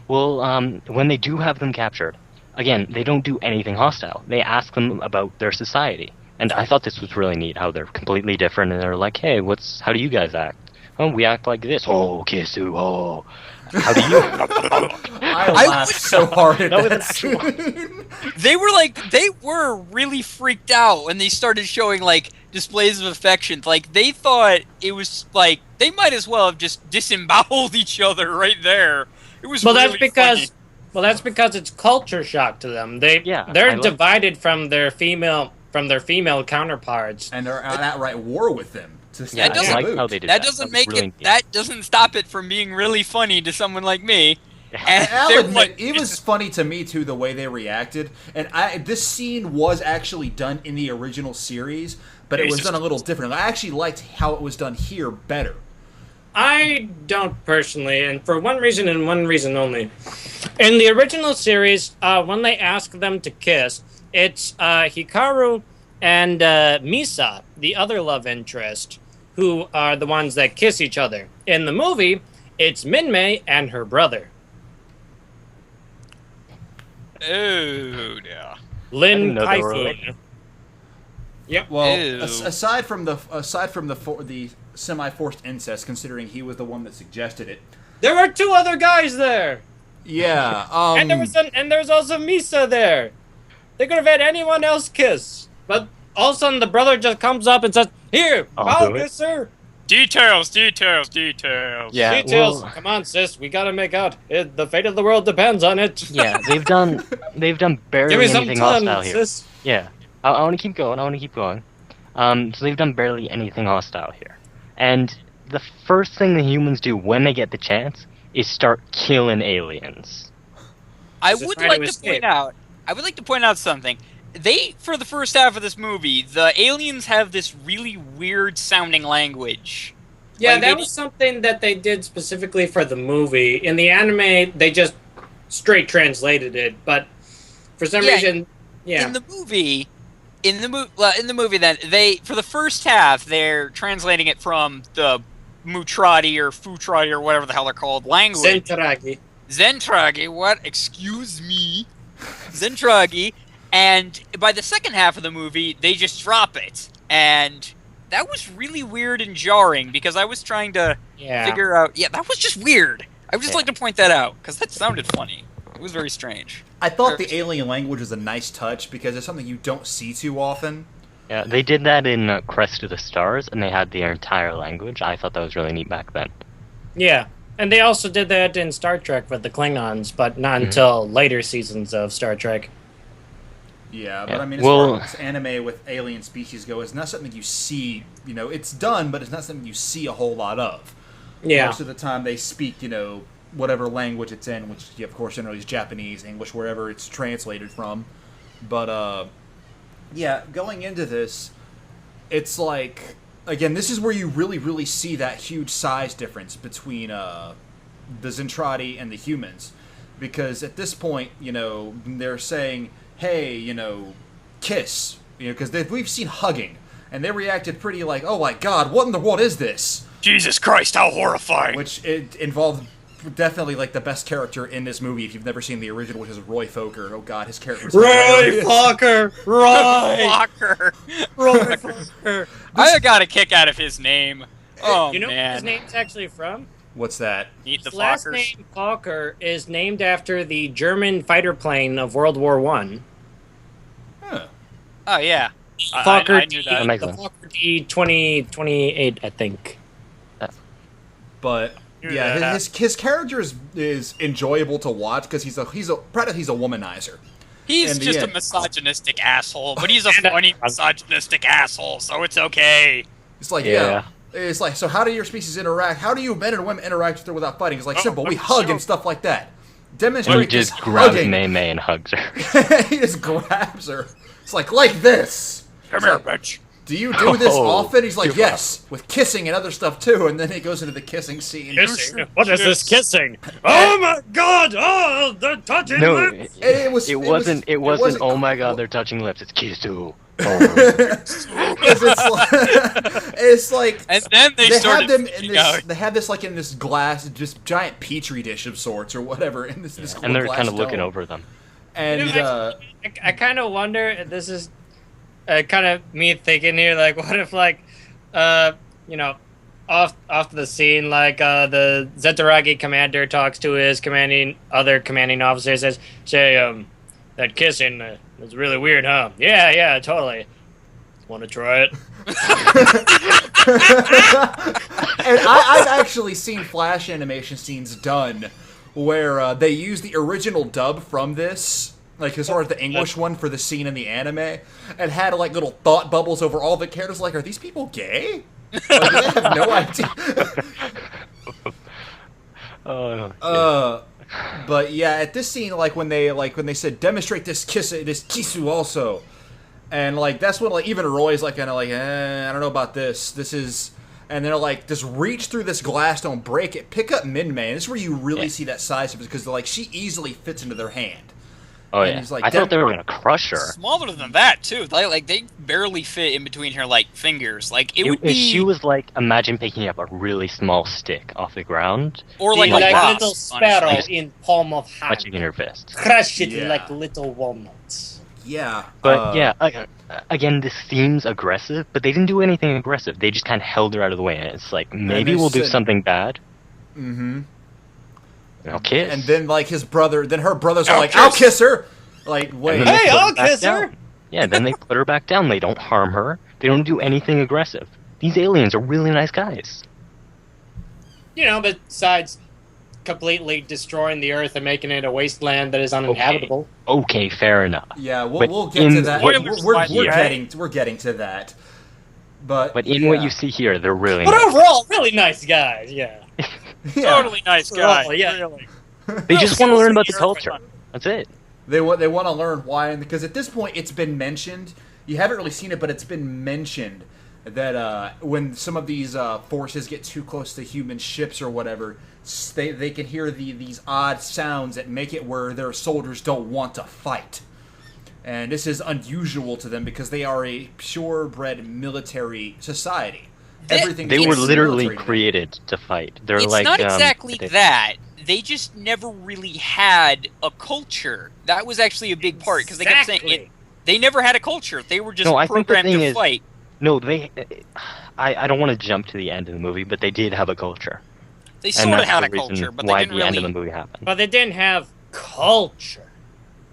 S2: Well, when they do have them captured, again, they don't do anything hostile. They ask them about their society. And I thought this was really neat, how they're completely different, and they're like, hey, how do you guys act? Oh, we act like this. Oh, Kisu, oh. How do you?
S1: I laughed so hard at that
S2: actual-
S1: scene.
S3: They were really freaked out when they started showing like displays of affection. Like they thought it was like they might as well have just disemboweled each other right there. It was
S4: Well,
S3: really
S4: that's because
S3: funny.
S4: that's because it's culture shock to them. They're
S2: I like-
S4: divided from their female counterparts.
S1: And they're at outright war with them. To
S2: Yeah,
S3: That doesn't-
S2: I like how they did
S3: That
S2: that.
S3: doesn't
S2: was
S3: make
S2: really
S3: it.
S2: neat.
S3: That doesn't stop it from being really funny to someone like me. And
S1: I'll
S3: they're
S1: admit,
S3: like,
S1: it was funny to me too the way they reacted, and this scene was actually done in the original series, but it was done a little different. I actually liked how it was done here better.
S4: I don't personally, and for one reason and one reason only. In the original series, when they ask them to kiss, it's Hikaru and Misa, the other love interest, who are the ones that kiss each other. In the movie, it's Minmay and her brother,
S3: oh yeah.
S4: Lin
S2: didn't know they were
S4: Kaifun. Yep.
S1: Well,
S3: Ew.
S1: aside from the semi-forced incest, considering he was the one that suggested it.
S4: There were two other guys there,
S1: Yeah,
S4: and there was also Misa there. They could have had anyone else kiss, but all of a sudden the brother just comes up and says, "Here,
S2: I'll
S4: I'll
S2: do it."
S4: kiss her."
S3: Details.
S2: Yeah,
S4: Details.
S2: well,
S4: Come on, sis. We gotta make out. The fate of the world depends on it.
S2: yeah, they've done barely
S4: Give me some
S2: anything
S4: time,
S2: hostile here.
S4: sis.
S2: Yeah, I want to keep going. So they've done barely anything hostile here, and the first thing the humans do when they get the chance is start killing aliens.
S3: I
S4: Just
S3: would
S4: trying
S3: like
S4: to
S3: to
S4: escape.
S3: point out. I would like to point out something. For the first half of this movie, the aliens have this really weird sounding language.
S4: Yeah,
S3: Like,
S4: that
S3: they
S4: was something that they did specifically for the movie. In the anime, they just straight translated it, but for some
S3: Yeah,
S4: reason, yeah.
S3: In the movie, then they for the first half they're translating it from the Mutradi or Futradi or whatever the hell they're called language.
S4: Zentaragi.
S3: Zentragi, what? Excuse me. Zentragi. And by the second half of the movie, they just drop it. And that was really weird and jarring because I was trying to
S4: Yeah.
S3: figure out... Yeah, that was just weird. I would just
S2: Yeah.
S3: like to point that out because that sounded funny. It was very strange.
S1: I thought the alien language was a nice touch because it's something you don't see too often.
S2: Yeah, they did that in Crest of the Stars, and they had their entire language. I thought that was really neat back then.
S4: Yeah. And they also did that in Star Trek with the Klingons, but not until later seasons of Star Trek.
S1: Yeah, but
S2: Yeah.
S1: I mean, as
S2: Well-
S1: far as anime with alien species go, it's not something you see. You know, it's done, but it's not something you see a whole lot of.
S4: Yeah.
S1: Most of the time, they speak, whatever language it's in, which, of course, generally is Japanese, English, wherever it's translated from. But, yeah, going into this, it's like, again, this is where you really, really see that huge size difference between the Zentradi and the humans. Because at this point, they're saying, hey, kiss. Because we've seen hugging. And they reacted pretty like, oh my god, what in the world is this?
S3: Jesus Christ, how horrifying!
S1: Which it involved definitely like the best character in this movie if you've never seen the original, which is Roy Fokker. Oh god, his character was hilarious.
S4: Fokker! Roy!
S3: Walker.
S4: Roy Fokker!
S3: I got a kick out of his name. Oh,
S4: You know
S3: man.
S4: what his name's actually from?
S1: What's that?
S3: Meet the
S4: His last
S3: Fockers.
S4: name, Fokker, is named after the German fighter plane of World War One.
S1: Huh.
S3: Oh, yeah.
S4: Fokker
S3: I knew
S4: D,
S3: that.
S2: That makes
S4: the
S2: sense.
S4: Fokker D-2028, I think.
S1: But yeah,
S3: Yeah.
S1: his character is enjoyable to watch because he's a womanizer.
S3: He's
S1: in the
S3: just a
S1: end.
S3: misogynistic asshole, but he's a
S4: And,
S3: funny misogynistic asshole, so it's okay.
S1: It's like
S2: Yeah.
S1: It's like, so how do your species interact? How do you men and women interact with her without fighting? It's like
S3: Oh,
S1: simple. We
S3: I'm
S1: hug
S3: sure.
S1: and stuff like that.
S2: He
S1: Demonstrate
S2: just
S1: this
S2: grabs
S1: hugging.
S2: May May and hugs her.
S1: He just grabs her. It's like this.
S3: Come here, bitch.
S1: do you do this
S2: Oh,
S1: often? He's like,
S2: you're
S1: yes, with kissing and other stuff too. And then he goes into the kissing scene.
S4: Kissing? What is this kissing? Oh my god! Oh, they're touching
S2: No,
S4: lips!
S1: It wasn't.
S2: It wasn't. Oh my God, they're touching lips. It's Kisu. Oh.
S1: It's like,
S3: And then they started
S1: have them in
S3: freaking out.
S1: this. They have this like in this glass, just giant petri dish of sorts or whatever. In this
S2: And
S1: little
S2: they're
S1: glass
S2: kind of looking
S1: dome.
S2: over them.
S1: And
S4: I kind of wonder if this is kind of me thinking here, like, what if, like, you know, off the scene, like, the Zetsuragi commander talks to his other commanding officer, says, say, that kissing is really weird, huh? Yeah, totally. Want to try it?
S1: And I've actually seen Flash animation scenes done where they use the original dub from this, like as far as the English one for the scene in the anime, and had like little thought bubbles over all the characters. Like, are these people gay? Like, they have no idea. But yeah, at this scene, like when they said demonstrate this kisu also, and like that's when like even Roy's like kind of like I don't know about this. This is, and they're like just reach through this glass, don't break it, pick up MangaMan. This is where you really see that size of it because like she easily fits into their hand.
S2: Oh
S1: And
S2: yeah,
S1: he's like,
S2: I thought they were gonna crush her.
S3: Smaller than that too. Like they barely fit in between her like fingers. Like it would be.
S2: She was like, imagine picking up a really small stick off the ground,
S3: Or like
S4: Be
S3: a
S4: like
S3: wasp,
S4: little sparrow
S3: honestly.
S4: in palm of hand.
S2: touching in her fist.
S4: Crush it
S1: Yeah.
S4: like little walnuts.
S1: Yeah,
S2: But again, this seems aggressive, but they didn't do anything aggressive. They just kind of held her out of the way. And it's like maybe
S1: they
S2: we'll do
S1: said-
S2: something bad.
S1: Mm-hmm.
S2: And I'll kiss.
S1: And then like her brothers are
S3: I'll
S1: like,
S3: kiss.
S1: I'll kiss her. Like, wait,
S2: And then they
S4: Hey,
S2: put
S4: I'll
S2: her back
S4: kiss her!
S2: down. Yeah, then they put her back down. They don't harm her. They don't do anything aggressive. These aliens are really nice guys.
S4: You know, besides completely destroying the Earth and making it a wasteland that is uninhabitable.
S2: Okay, fair enough.
S1: yeah,
S2: But
S1: we'll get
S2: in
S1: to that.
S2: what
S3: you see here-
S1: We're getting to that. But
S2: in what you see here, they're really
S4: But
S2: nice.
S4: overall, really nice guys, yeah.
S3: Totally nice guy.
S4: Oh, yeah.
S3: Really.
S2: They just want to learn about the
S3: Earth
S2: culture.
S3: went
S2: That's it.
S1: They want to learn why, because at this point it's been mentioned. You haven't really seen it, but it's been mentioned that when some of these forces get too close to human ships or whatever, they can hear these odd sounds that make it where their soldiers don't want to fight. And this is unusual to them because they are a purebred military society. Everything
S2: They
S1: is
S2: were literally
S1: military to them.
S2: created to fight. They're
S3: It's
S2: like
S3: not exactly
S2: they-
S3: that. They just never really had a culture. That was actually a big part because they kept saying
S4: Exactly.
S3: they never had a culture. They were just
S2: No, I think the
S3: programmed
S2: thing
S3: to
S2: is-
S3: fight.
S2: No, they. I don't want to jump to the end of the movie, but they did have a culture,
S3: They
S2: and
S3: sort of
S2: that's
S3: had
S2: the
S3: a
S2: reason
S3: culture, but
S2: why
S3: they
S2: the
S3: didn't
S2: end
S3: really.
S2: of the movie happened.
S4: But they didn't have culture.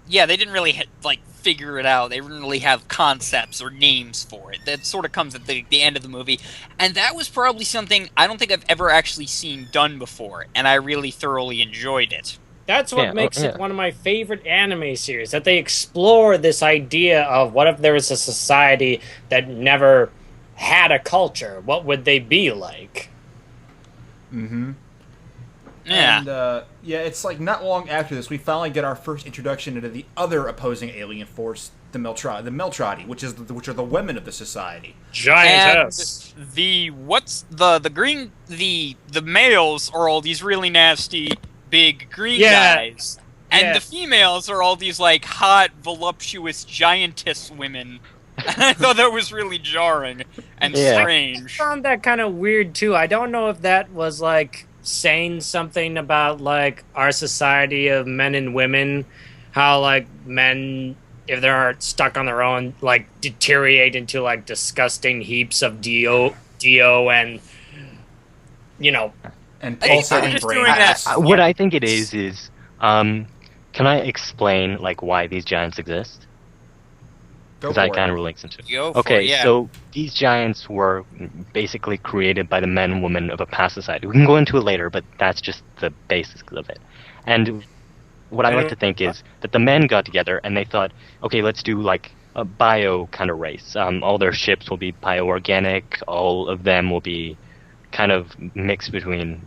S3: Yeah, they didn't really like figure it out. They didn't really have concepts or names for it. That sort of comes at the end of the movie, and that was probably something I don't think I've ever actually seen done before, and I really thoroughly enjoyed it.
S4: That's what
S2: Yeah,
S4: makes
S2: yeah.
S4: it one of my favorite anime series. That they explore this idea of what if there was a society that never had a culture? What would they be like?
S1: Mm-hmm.
S3: Yeah.
S1: And it's like not long after this we finally get our first introduction into the other opposing alien force, the Meltrati, which are the women of the society.
S4: Giantess.
S3: And the green the males are all these really nasty big green
S4: Yeah.
S3: guys, and
S4: Yeah.
S3: the females are all these like hot voluptuous giantess women. And I thought that was really jarring and
S2: Yeah.
S3: strange.
S4: Found that kind of weird too. I don't know if that was like saying something about like our society of men and women, how like men, if they're stuck on their own, like deteriorate into like disgusting heaps of do and
S1: And
S3: I think
S1: pulsating
S3: they're just
S1: brain.
S3: doing that.
S2: What I think it is, can I explain like why these giants exist?
S1: Go
S2: Because that
S1: for
S2: kind
S1: it.
S2: of relates into it.
S3: Go for
S2: Okay,
S3: it, yeah.
S2: so these giants were basically created by the men and women of a past society. We can go into it later, but that's just the basics of it. And what I like to think is that the men got together and they thought, okay, let's do like a bio kind of race. All their ships will be bio-organic. All of them will be kind of mixed between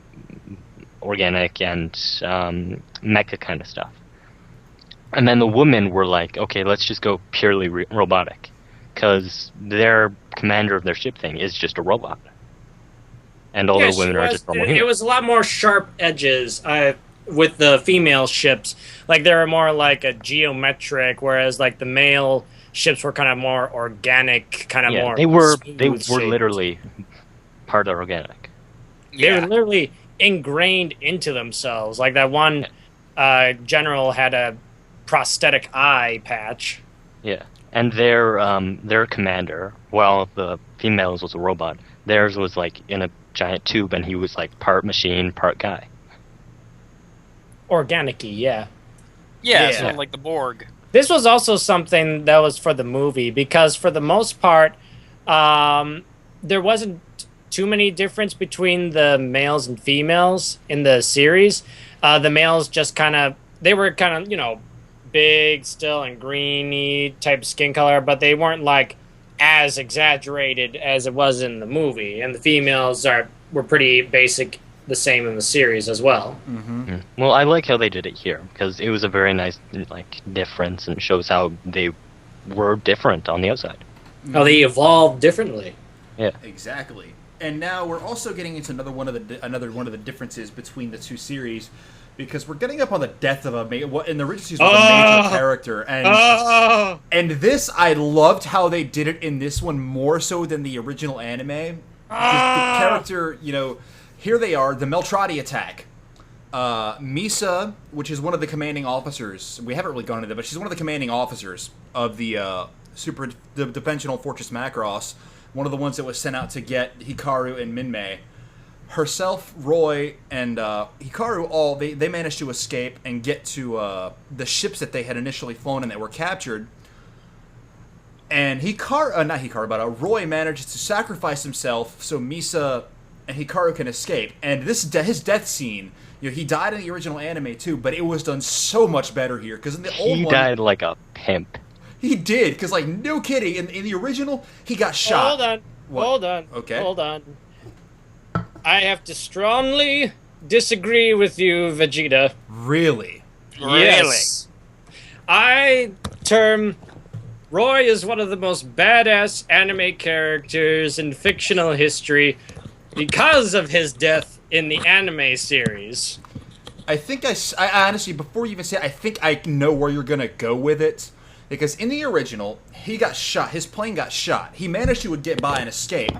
S2: organic and mecha kind of stuff. And then the women were like, okay, let's just go purely robotic. Because their commander of their ship thing is just a robot. And all
S4: Yeah,
S2: the women are just normal
S4: it
S2: humans.
S4: was a lot more sharp edges with the female ships. Like they were more like a geometric, whereas like the male ships were kind of more organic, kind of more.
S2: They were
S4: smooth-shaped.
S2: literally part of organic.
S4: They were literally ingrained into themselves. Like that one general had a prosthetic eye patch.
S2: Yeah, and their commander, well, the female's was a robot. Theirs was like in a giant tube, and he was like part machine, part guy.
S4: Organic-y, yeah.
S3: Yeah,
S1: Yeah.
S3: sort of like the Borg.
S4: This was also something that was for the movie, because for the most part, there wasn't too many difference between the males and females in the series. The males just they were kind of, big still and greeny type skin color, but they weren't like as exaggerated as it was in the movie. And the females were pretty basic, the same in the series as well.
S1: Mm-hmm.
S2: Well, I like how they did it here because it was a very nice difference and shows how they were different on the outside.
S4: How they evolved differently.
S2: Yeah,
S1: Exactly. And now we're also getting into another one of the differences between the two series, because we're getting up on the death of in the original season was a major character, and this I loved how they did it in this one more so than the original anime. Because the character, here they are, the Meltrati attack. Misa, which is one of the commanding officers, we haven't really gone into that, but she's one of the commanding officers of the Dimensional Fortress Macross, one of the ones that was sent out to get Hikaru and Minmay. Herself, Roy, and Hikaru, they managed to escape and get to the ships that they had initially flown and that were captured. And Roy manages to sacrifice himself so Misa and Hikaru can escape. And his death scene, he died in the original anime too, but it was done so much better here, because in the old one...
S2: He died like a pimp.
S1: He did, because, no kidding, in the original, he got shot.
S4: Hold on.
S1: What?
S4: Hold on.
S1: Okay.
S4: Hold on. I have to strongly disagree with you, Vegeta.
S1: Really?
S4: Yes. I term Roy as one of the most badass anime characters in fictional history because of his death in the anime series.
S1: I think I honestly, before you even say it, I think I know where you're going to go with it. Because in the original, he got shot. His plane got shot. He managed to get by and escape.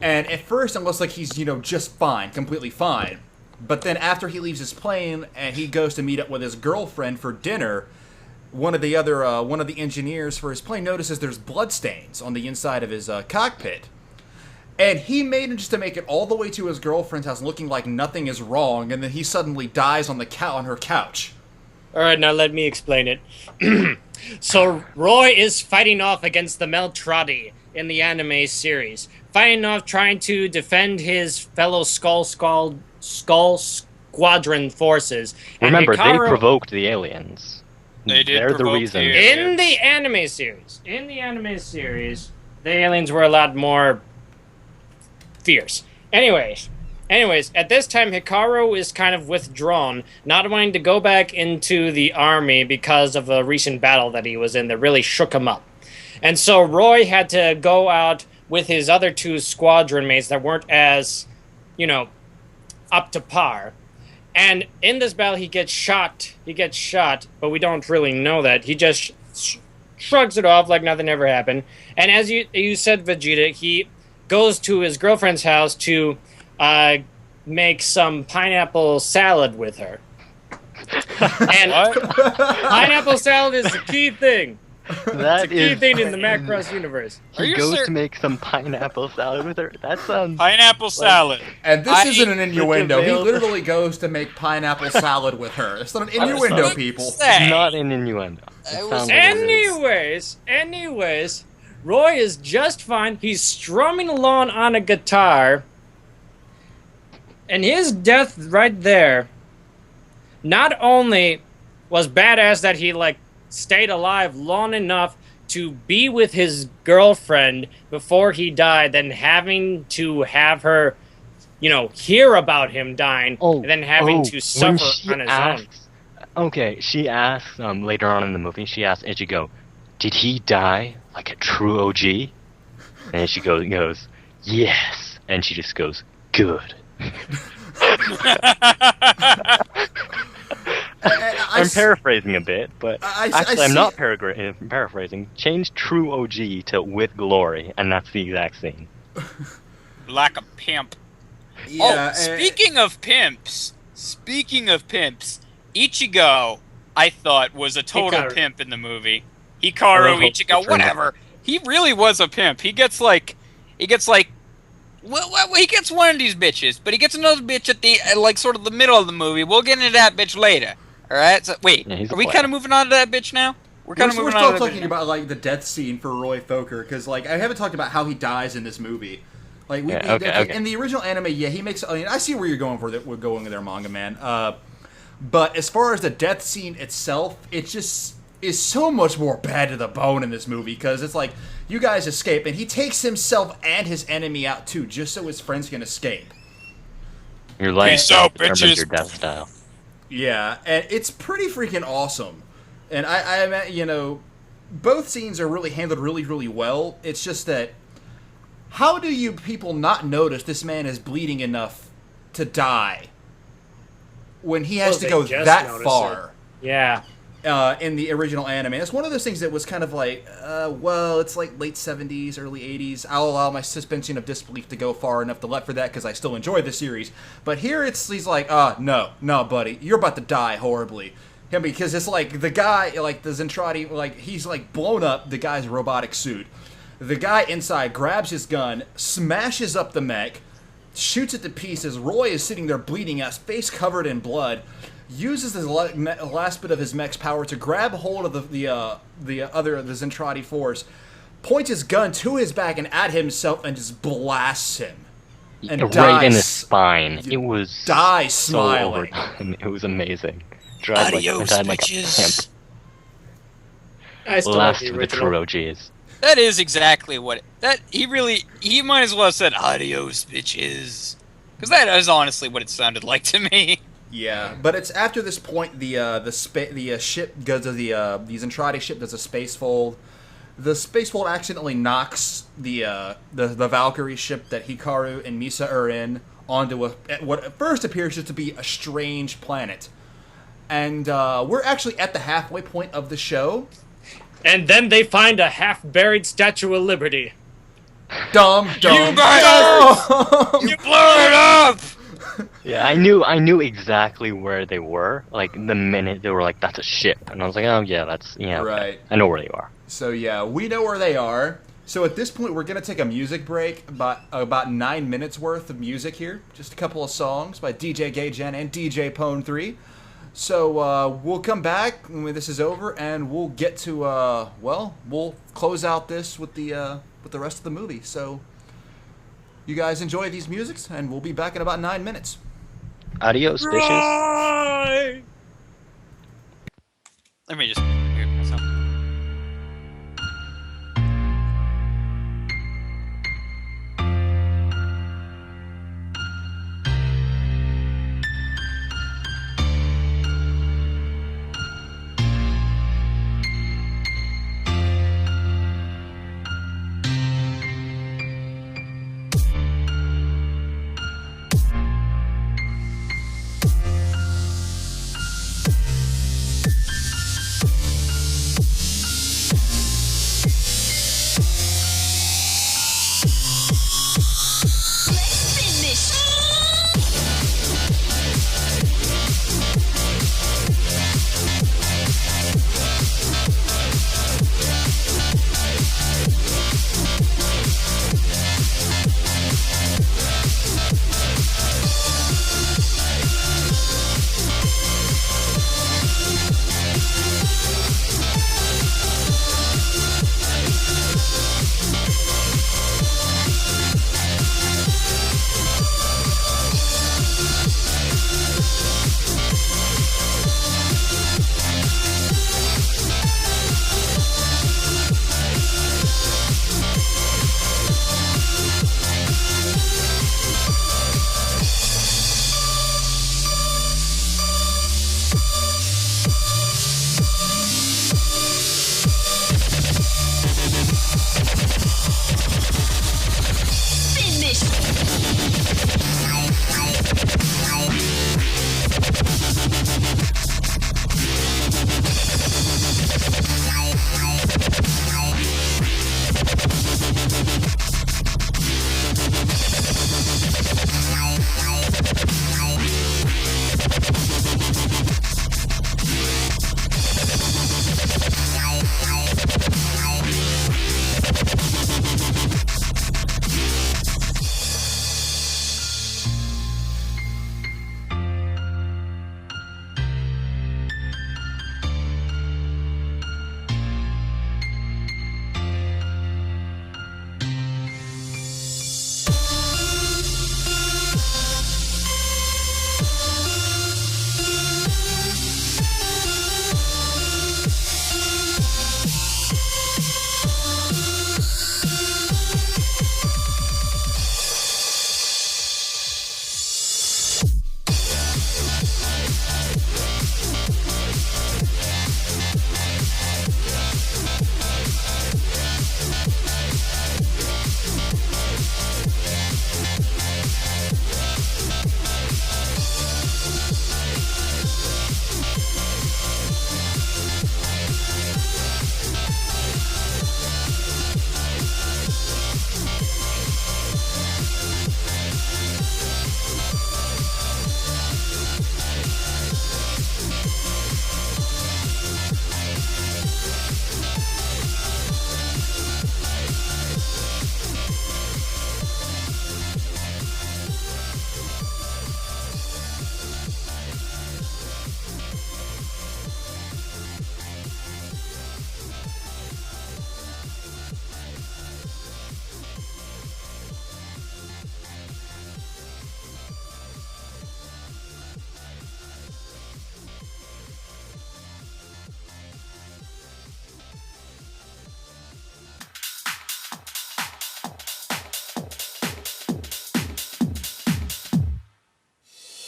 S1: And at first, it looks like he's, just fine, completely fine. But then after he leaves his plane and he goes to meet up with his girlfriend for dinner, one of the engineers for his plane notices there's bloodstains on the inside of his cockpit. And he manages to make it all the way to his girlfriend's house looking like nothing is wrong, and then he suddenly dies on her couch.
S4: All right, now let me explain it. So Roy is fighting off against the Meltrati in the anime series. Fighting off, trying to defend his fellow Skull Squadron forces. And
S2: Remember,
S4: Hikaru,
S2: they provoked the aliens.
S3: They did
S2: They're the
S3: provoke
S2: reason.
S3: the
S4: in
S3: aliens.
S4: the anime series, the aliens were a lot more fierce. Anyways, at this time, Hikaru is kind of withdrawn, not wanting to go back into the army because of a recent battle that he was in that really shook him up. And so Roy had to go out with his other two squadron mates that weren't as, up to par. And in this battle, he gets shot, but we don't really know that. He just shrugs it off like nothing ever happened. And as you said, Vegeta, he goes to his girlfriend's house to make some pineapple salad with her. And pineapple salad is the key thing.
S2: That
S4: Key thing in the Macross universe.
S3: Are
S2: He
S3: you
S2: goes
S3: ser-
S2: to make some pineapple salad with her. That sounds...
S3: Pineapple salad.
S1: And this isn't an
S2: It's
S1: innuendo. He
S2: available.
S1: literally goes to make pineapple salad with her. It's not an innuendo, people.
S3: Say.
S2: not an innuendo. It
S3: was-
S2: sounds like it is.
S4: Anyways, Roy is just fine. He's strumming along on a guitar. And his death right there not only was badass that he, stayed alive long enough to be with his girlfriend before he died, then having to have her, hear about him dying, and then having to
S2: when
S4: suffer
S2: she
S4: on his own.
S2: asks, Okay, she asks, later on in the movie, she asks Ichigo, did he die like a true OG? And she goes, yes, and she just goes, good. I'm paraphrasing a bit, but actually I'm not paraphrasing. Change true OG to with glory, and that's the exact scene.
S3: Like a pimp.
S1: Yeah,
S3: speaking of pimps, Ichigo, I thought, was a total pimp in the movie. Hikaru, Ichigo, whatever. He really was a pimp. He gets well, he gets one of these bitches, but he gets another bitch at the sort of the middle of the movie. We'll get into that bitch later. All right. So wait, are we kind of moving on to that bitch now? We're still
S1: talking about the death scene for Roy Fokker because I haven't talked about how he dies in this movie. In the original anime, he makes. I see where you're going we're going there, MangaMan. But as far as the death scene itself, it just is so much more bad to the bone in this movie because it's like you guys escape and he takes himself and his enemy out too, just so his friends can escape.
S2: Your life determines your death style.
S1: Yeah, and it's pretty freaking awesome. And I both scenes are really handled really, really well. It's just that, how do you people not notice this man is bleeding enough to die when he has to go that far?
S4: Yeah.
S1: In the original anime. It's one of those things that was kind of it's like late 70s, early 80s. I'll allow my suspension of disbelief to go far enough to let for that because I still enjoy the series. But here he's like, no, buddy, you're about to die horribly. Because it's like the guy, the Zentradi, he's blown up the guy's robotic suit. The guy inside grabs his gun, smashes up the mech, shoots it to pieces. Roy is sitting there bleeding out, face covered in blood. Uses the last bit of his mech's power to grab hold of the Zentradi force, points his gun to his back and at himself, and just blasts him. And
S2: right in the spine. It was
S1: smiling.
S2: It was amazing.
S3: Adios, bitches.
S4: I still
S2: last
S4: like
S2: of the true OGs.
S3: That is exactly what he might as well have said adios, bitches, because that is honestly what it sounded like to me.
S1: Yeah, but it's after this point the ship goes to the Zentradi ship does a space fold. The space fold accidentally knocks the Valkyrie ship that Hikaru and Misa are in onto what at first appears just to be a strange planet, and we're actually at the halfway point of the show.
S4: And then they find a half-buried Statue of Liberty.
S1: Dumb.
S3: You blew it up.
S2: Yeah, I knew exactly where they were. The minute they were like, "That's a ship," and I was like, "Oh yeah, that's
S1: right."
S2: Okay. I know where they are.
S1: So yeah, we know where they are. So at this point, we're gonna take a music break, about 9 minutes worth of music here. Just a couple of songs by DJ Gaygen and DJ Pone 3. So we'll come back when this is over, and we'll get to we'll close out this with the rest of the movie. So. You guys enjoy these musics, and we'll be back in about 9 minutes.
S2: Adios, bitches.
S3: Let me just mute myself.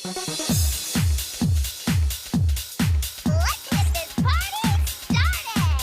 S5: Let's get this party started!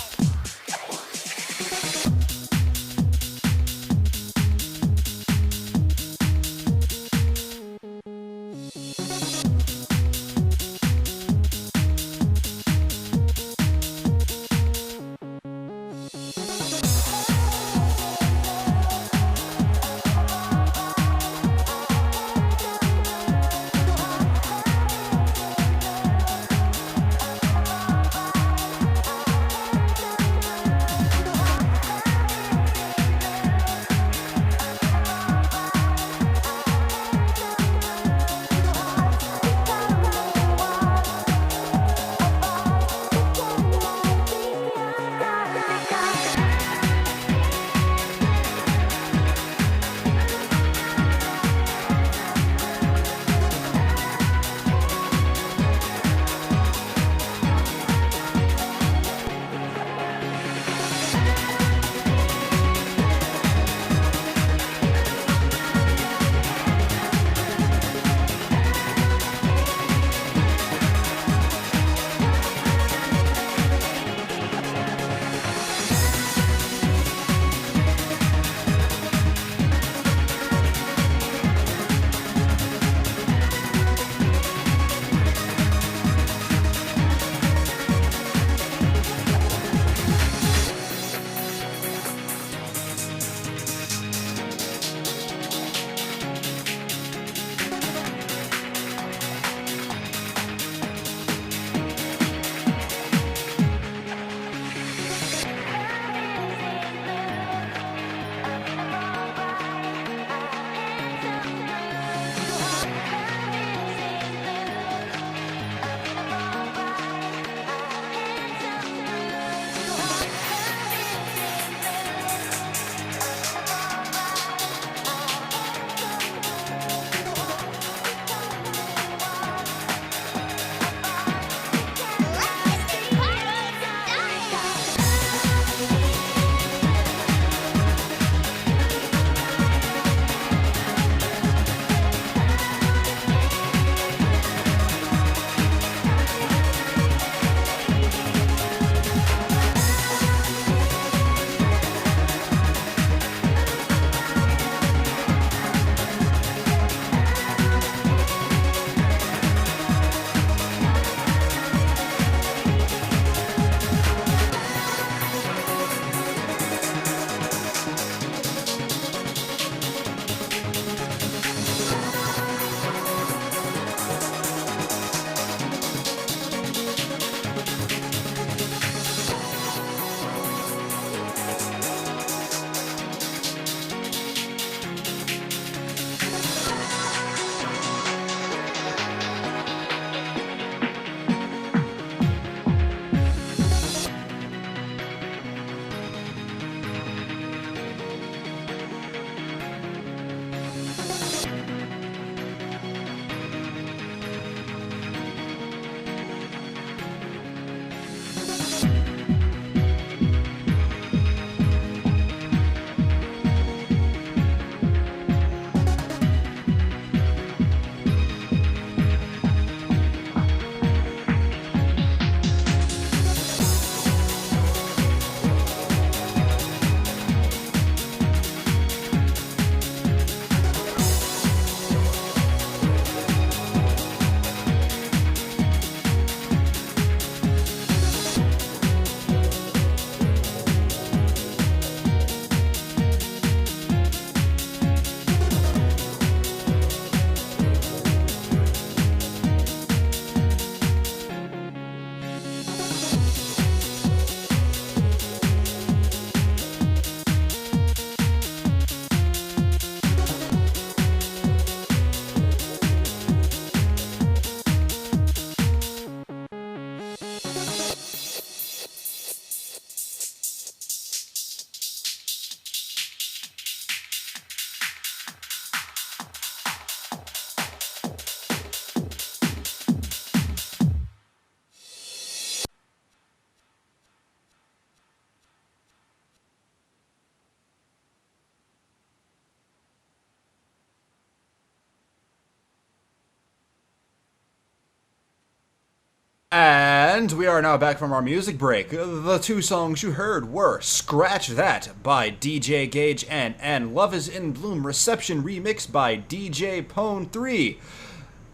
S1: And we are now back from our music break. The two songs you heard were Scratch That by DJ Gage and Love Is In Bloom Reception Remix by DJ Pone3.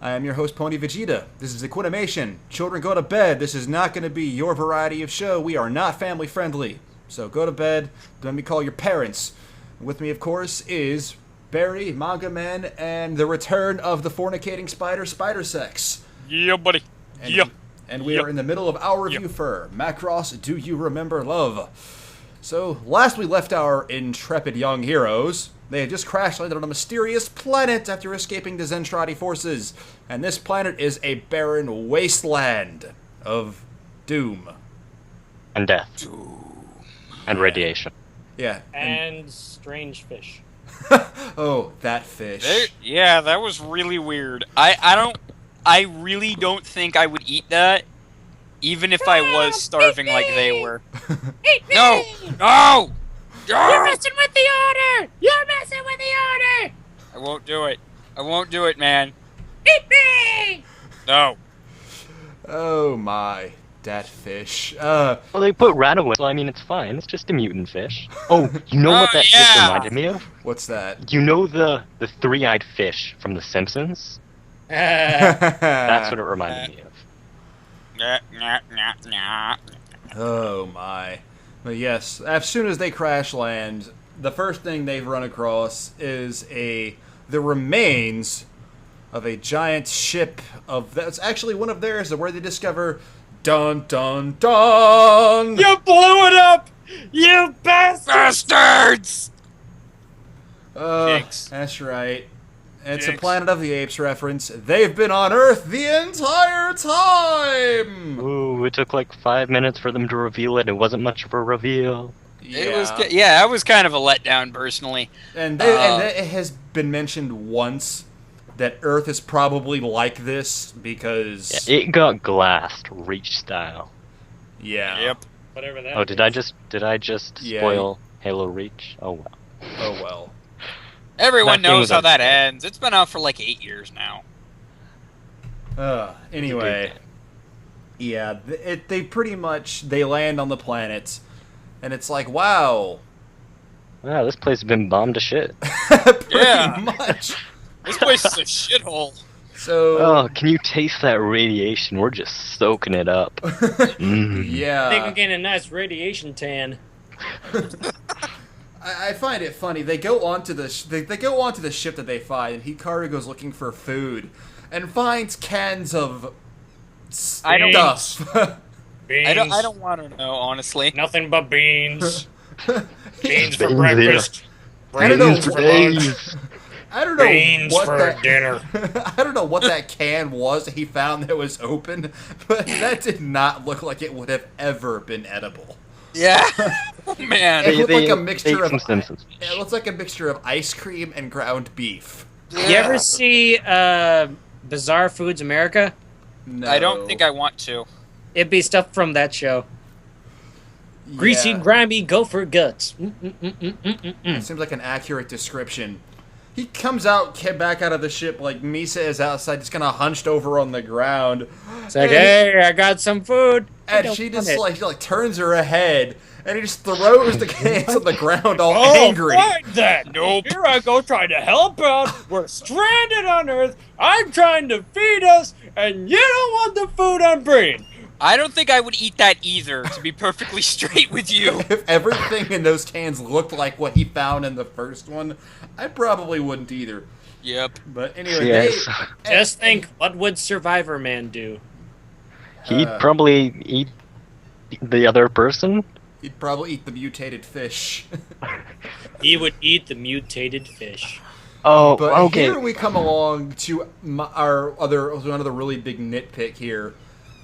S1: I am your host, Pony Vegeta. This is Equinimation. Children, go to bed. This is not going to be your variety of show. We are not family friendly. So go to bed. Let me call your parents. With me, of course, is Barry, MangaMan, and the return of the fornicating spider sex.
S3: Yeah, buddy.
S1: And we are in the middle of our review for Macross, Do You Remember Love? So, last we left our intrepid young heroes, they had just crash landed on a mysterious planet after escaping the Zentradi forces. And this planet is a barren wasteland of doom.
S2: And death. And radiation.
S1: Yeah.
S4: And strange fish.
S1: Oh, that fish.
S3: Yeah, that was really weird. I really don't think I would eat that, even if I was starving like they were. No! No!
S4: You're messing with the order! You're messing with the order!
S3: I won't do it. I won't do it, man.
S4: Eat me!
S3: No.
S1: Oh my, that fish.
S2: Well, they put rat away, so I mean, it's fine. It's just a mutant fish. Oh, you know what that fish
S3: yeah.
S2: reminded me of?
S1: What's that?
S2: You know the three-eyed fish from The Simpsons?
S1: That's
S2: That's what it reminded me of.
S1: Oh my. But yes, as soon as they crash land, the first thing they've run across is the remains of a giant ship that's actually one of theirs, where they discover dun dun dun.
S4: You blew it up! You bastards! Jinx.
S1: That's right. It's a
S3: Jinx.
S1: Planet of the Apes reference. They've been on Earth the entire time.
S2: Ooh, it took like 5 minutes for them to reveal it. It wasn't much of a reveal.
S3: That was kind of a letdown, personally.
S1: And it has been mentioned once that Earth is probably like this because
S2: Yeah, it got glassed, Reach style.
S1: yeah.
S3: Yep.
S4: Whatever that
S2: Oh, did I just
S1: Yeah.
S2: spoil Halo Reach? Oh well.
S1: Oh well.
S3: Everyone
S2: That thing
S3: knows
S2: was
S3: how
S2: a-
S3: that ends. It's been out for like 8 years now.
S1: Anyway, yeah, they pretty much they land on the planet, and it's like, wow,
S2: Wow, this place has been bombed to shit.
S1: pretty
S3: Yeah.
S1: much.
S3: This place is a shithole.
S1: So
S2: Oh, can you taste that radiation? We're just soaking it up. Mm.
S4: I think I'm
S1: yeah,
S4: getting a nice radiation tan.
S1: I find it funny. They go onto they go onto the ship that they find, and Hikaru goes looking for food, and finds cans of
S3: I don't-
S1: stuff.
S4: Beans.
S3: I don't want to know, honestly.
S4: Nothing but beans. Beans for
S2: Beans,
S4: breakfast.
S1: I don't know
S4: Beans for
S1: what-
S4: lunch.
S1: I don't know
S4: Beans
S1: what
S4: for
S1: that
S4: dinner.
S1: I don't know what that can was that he found that was open, but that did not look like it would have ever been edible.
S3: Yeah. Oh, man.
S1: It looked like a mixture
S2: ate
S1: of
S2: some Simpsons.
S1: it looks like a mixture of ice cream and ground beef.
S4: You ever see Bizarre Foods America?
S1: No.
S3: I don't think I want to.
S4: It'd be stuff from that show. Greasy,
S1: Yeah.
S4: grimy gopher guts.
S1: It seems like an accurate description. He comes back out of the ship like Misa is outside, just kind of hunched over on the ground.
S4: It's like, hey, I got some food. I
S1: And
S4: don't
S1: she
S4: want
S1: just
S4: it.
S1: like turns her head, and he just throws the cans on the ground, all
S4: Oh,
S1: angry.
S4: right then. Nope. Here I go trying to help out. We're stranded on Earth. I'm trying to feed us, and you don't want the food I'm bringing.
S3: I don't think I would eat that either, to be perfectly straight with you.
S1: If everything in those cans looked like what he found in the first one, I probably wouldn't either.
S3: Yep.
S1: But anyway,
S2: Yes.
S4: Just think, what would Survivor Man do?
S2: He'd probably eat the other person.
S1: he'd probably eat the mutated fish.
S4: He would eat the mutated fish.
S2: Oh,
S1: But
S2: okay.
S1: here we come along to another really big nitpick here.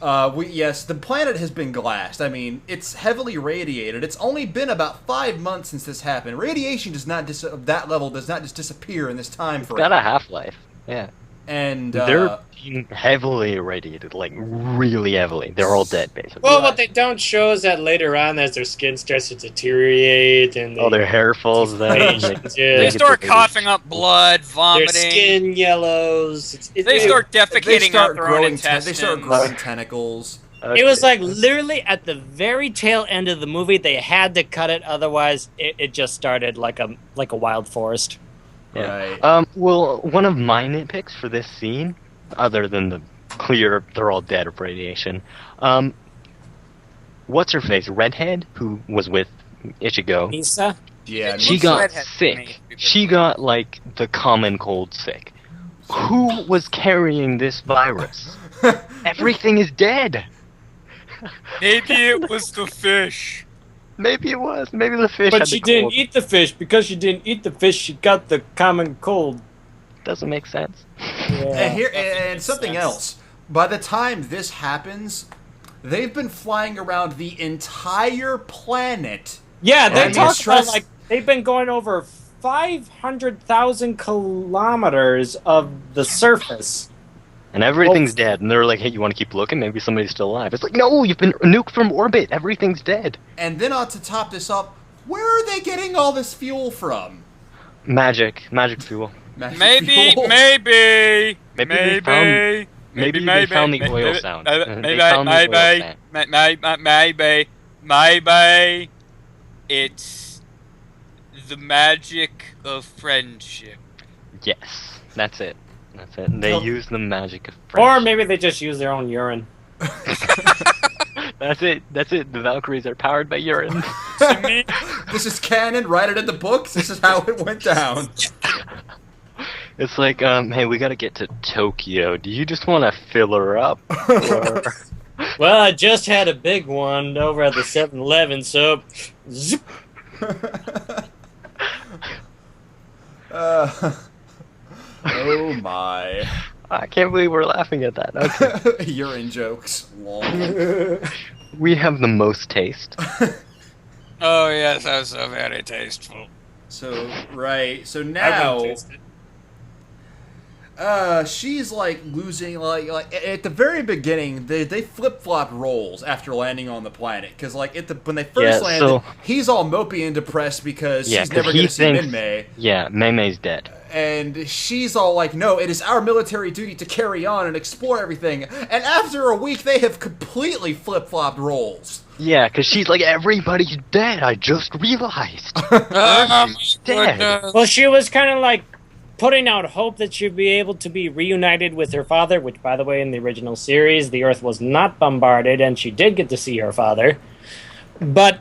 S1: Yes, the planet has been glassed. I mean, it's heavily radiated. It's only been about 5 months since this happened. Radiation does not of that level does not just disappear in this time frame.
S2: Got a half-life. Yeah.
S1: And
S2: They're being heavily irradiated, like really heavily. They're all dead, basically.
S4: Well, what they don't show is that later on, as their skin starts to deteriorate and
S2: Oh, their hair falls down.
S4: Age,
S2: like-
S4: yeah.
S3: They
S2: get
S3: start
S2: the-
S3: coughing up blood,
S4: their
S3: vomiting.
S4: skin yellows.
S3: They start
S1: they
S3: defecating
S1: start
S3: out their own
S1: growing
S3: intestines.
S1: they start growing tentacles.
S4: It was like literally at the very tail end of the movie. They had to cut it, otherwise it just started like a wild forest.
S2: Yeah.
S1: Right.
S2: Well, one of my nitpicks for this scene, other than the clear they're all dead of radiation, what's her face, redhead, who was with Ichigo,
S4: Misa?
S1: Yeah.
S2: she
S3: looks
S2: got
S3: redhead to
S2: sick.
S3: me.
S2: She got like the common cold sick. Who was carrying this virus? Everything is dead.
S3: Maybe it was the fish.
S2: Maybe it was. Maybe the fish.
S4: But
S2: had
S4: she
S2: the
S4: didn't
S2: cold.
S4: eat the fish. Because she didn't eat the fish, she got the common cold.
S2: Doesn't make sense.
S1: And
S4: makes
S1: something
S4: sense.
S1: else. By the time this happens, they've been flying around the entire planet.
S4: Yeah, they
S1: And
S4: talk
S1: stress-
S4: about like they've been going over 500,000 kilometers of the surface.
S2: And everything's dead. And they're like, hey, you want to keep looking? Maybe somebody's still alive. It's like, no, you've been nuked from orbit. Everything's dead.
S1: And then to top this up, where are they getting all this fuel from?
S2: Magic fuel.
S1: Magic
S3: Maybe,
S1: fuel.
S3: maybe,
S2: Maybe they found- maybe they found the oil sound. They found the oil sound.
S3: maybe, it's the magic of friendship.
S2: Yes, that's it. That's it. They
S1: Tell-
S2: use the magic of
S4: Or
S2: friendship.
S4: maybe they just use their own urine.
S2: That's it. That's it. The Valkyries are powered by urine.
S3: To me,
S1: This is canon. Write it in the books. This is how it went down.
S2: It's like, hey, we gotta get to Tokyo. Do you just want to fill her up? Or...
S4: Well, I just had a big one over at the 7-Eleven, so zip.
S1: Oh my.
S2: I can't believe we're laughing at that. Okay.
S1: Urine jokes. Lol.
S2: We have the most taste.
S3: oh yes, that was so very tasteful.
S1: So, right. So
S4: I
S1: now,
S4: wouldn't taste it.
S1: she's like losing, like at the very beginning, they flip-flop roles after landing on the planet. Because, like, when they first
S2: Yeah,
S1: landed,
S2: so-
S1: he's all mopey and depressed because
S2: Yeah,
S1: she's
S2: 'cause
S1: never
S2: he
S1: going to see
S2: thinks-
S1: Minmay.
S2: Yeah, Mei's dead.
S1: And she's all like, no, it is our military duty to carry on and explore everything. And after a week, they have completely flip-flopped roles.
S2: Yeah, because she's like, everybody's dead. I just realized.
S3: Oh,
S2: dead.
S3: goodness.
S4: Well, she was kind of like putting out hope that she'd be able to be reunited with her father, which, by the way, in the original series, the Earth was not bombarded, and she did get to see her father. But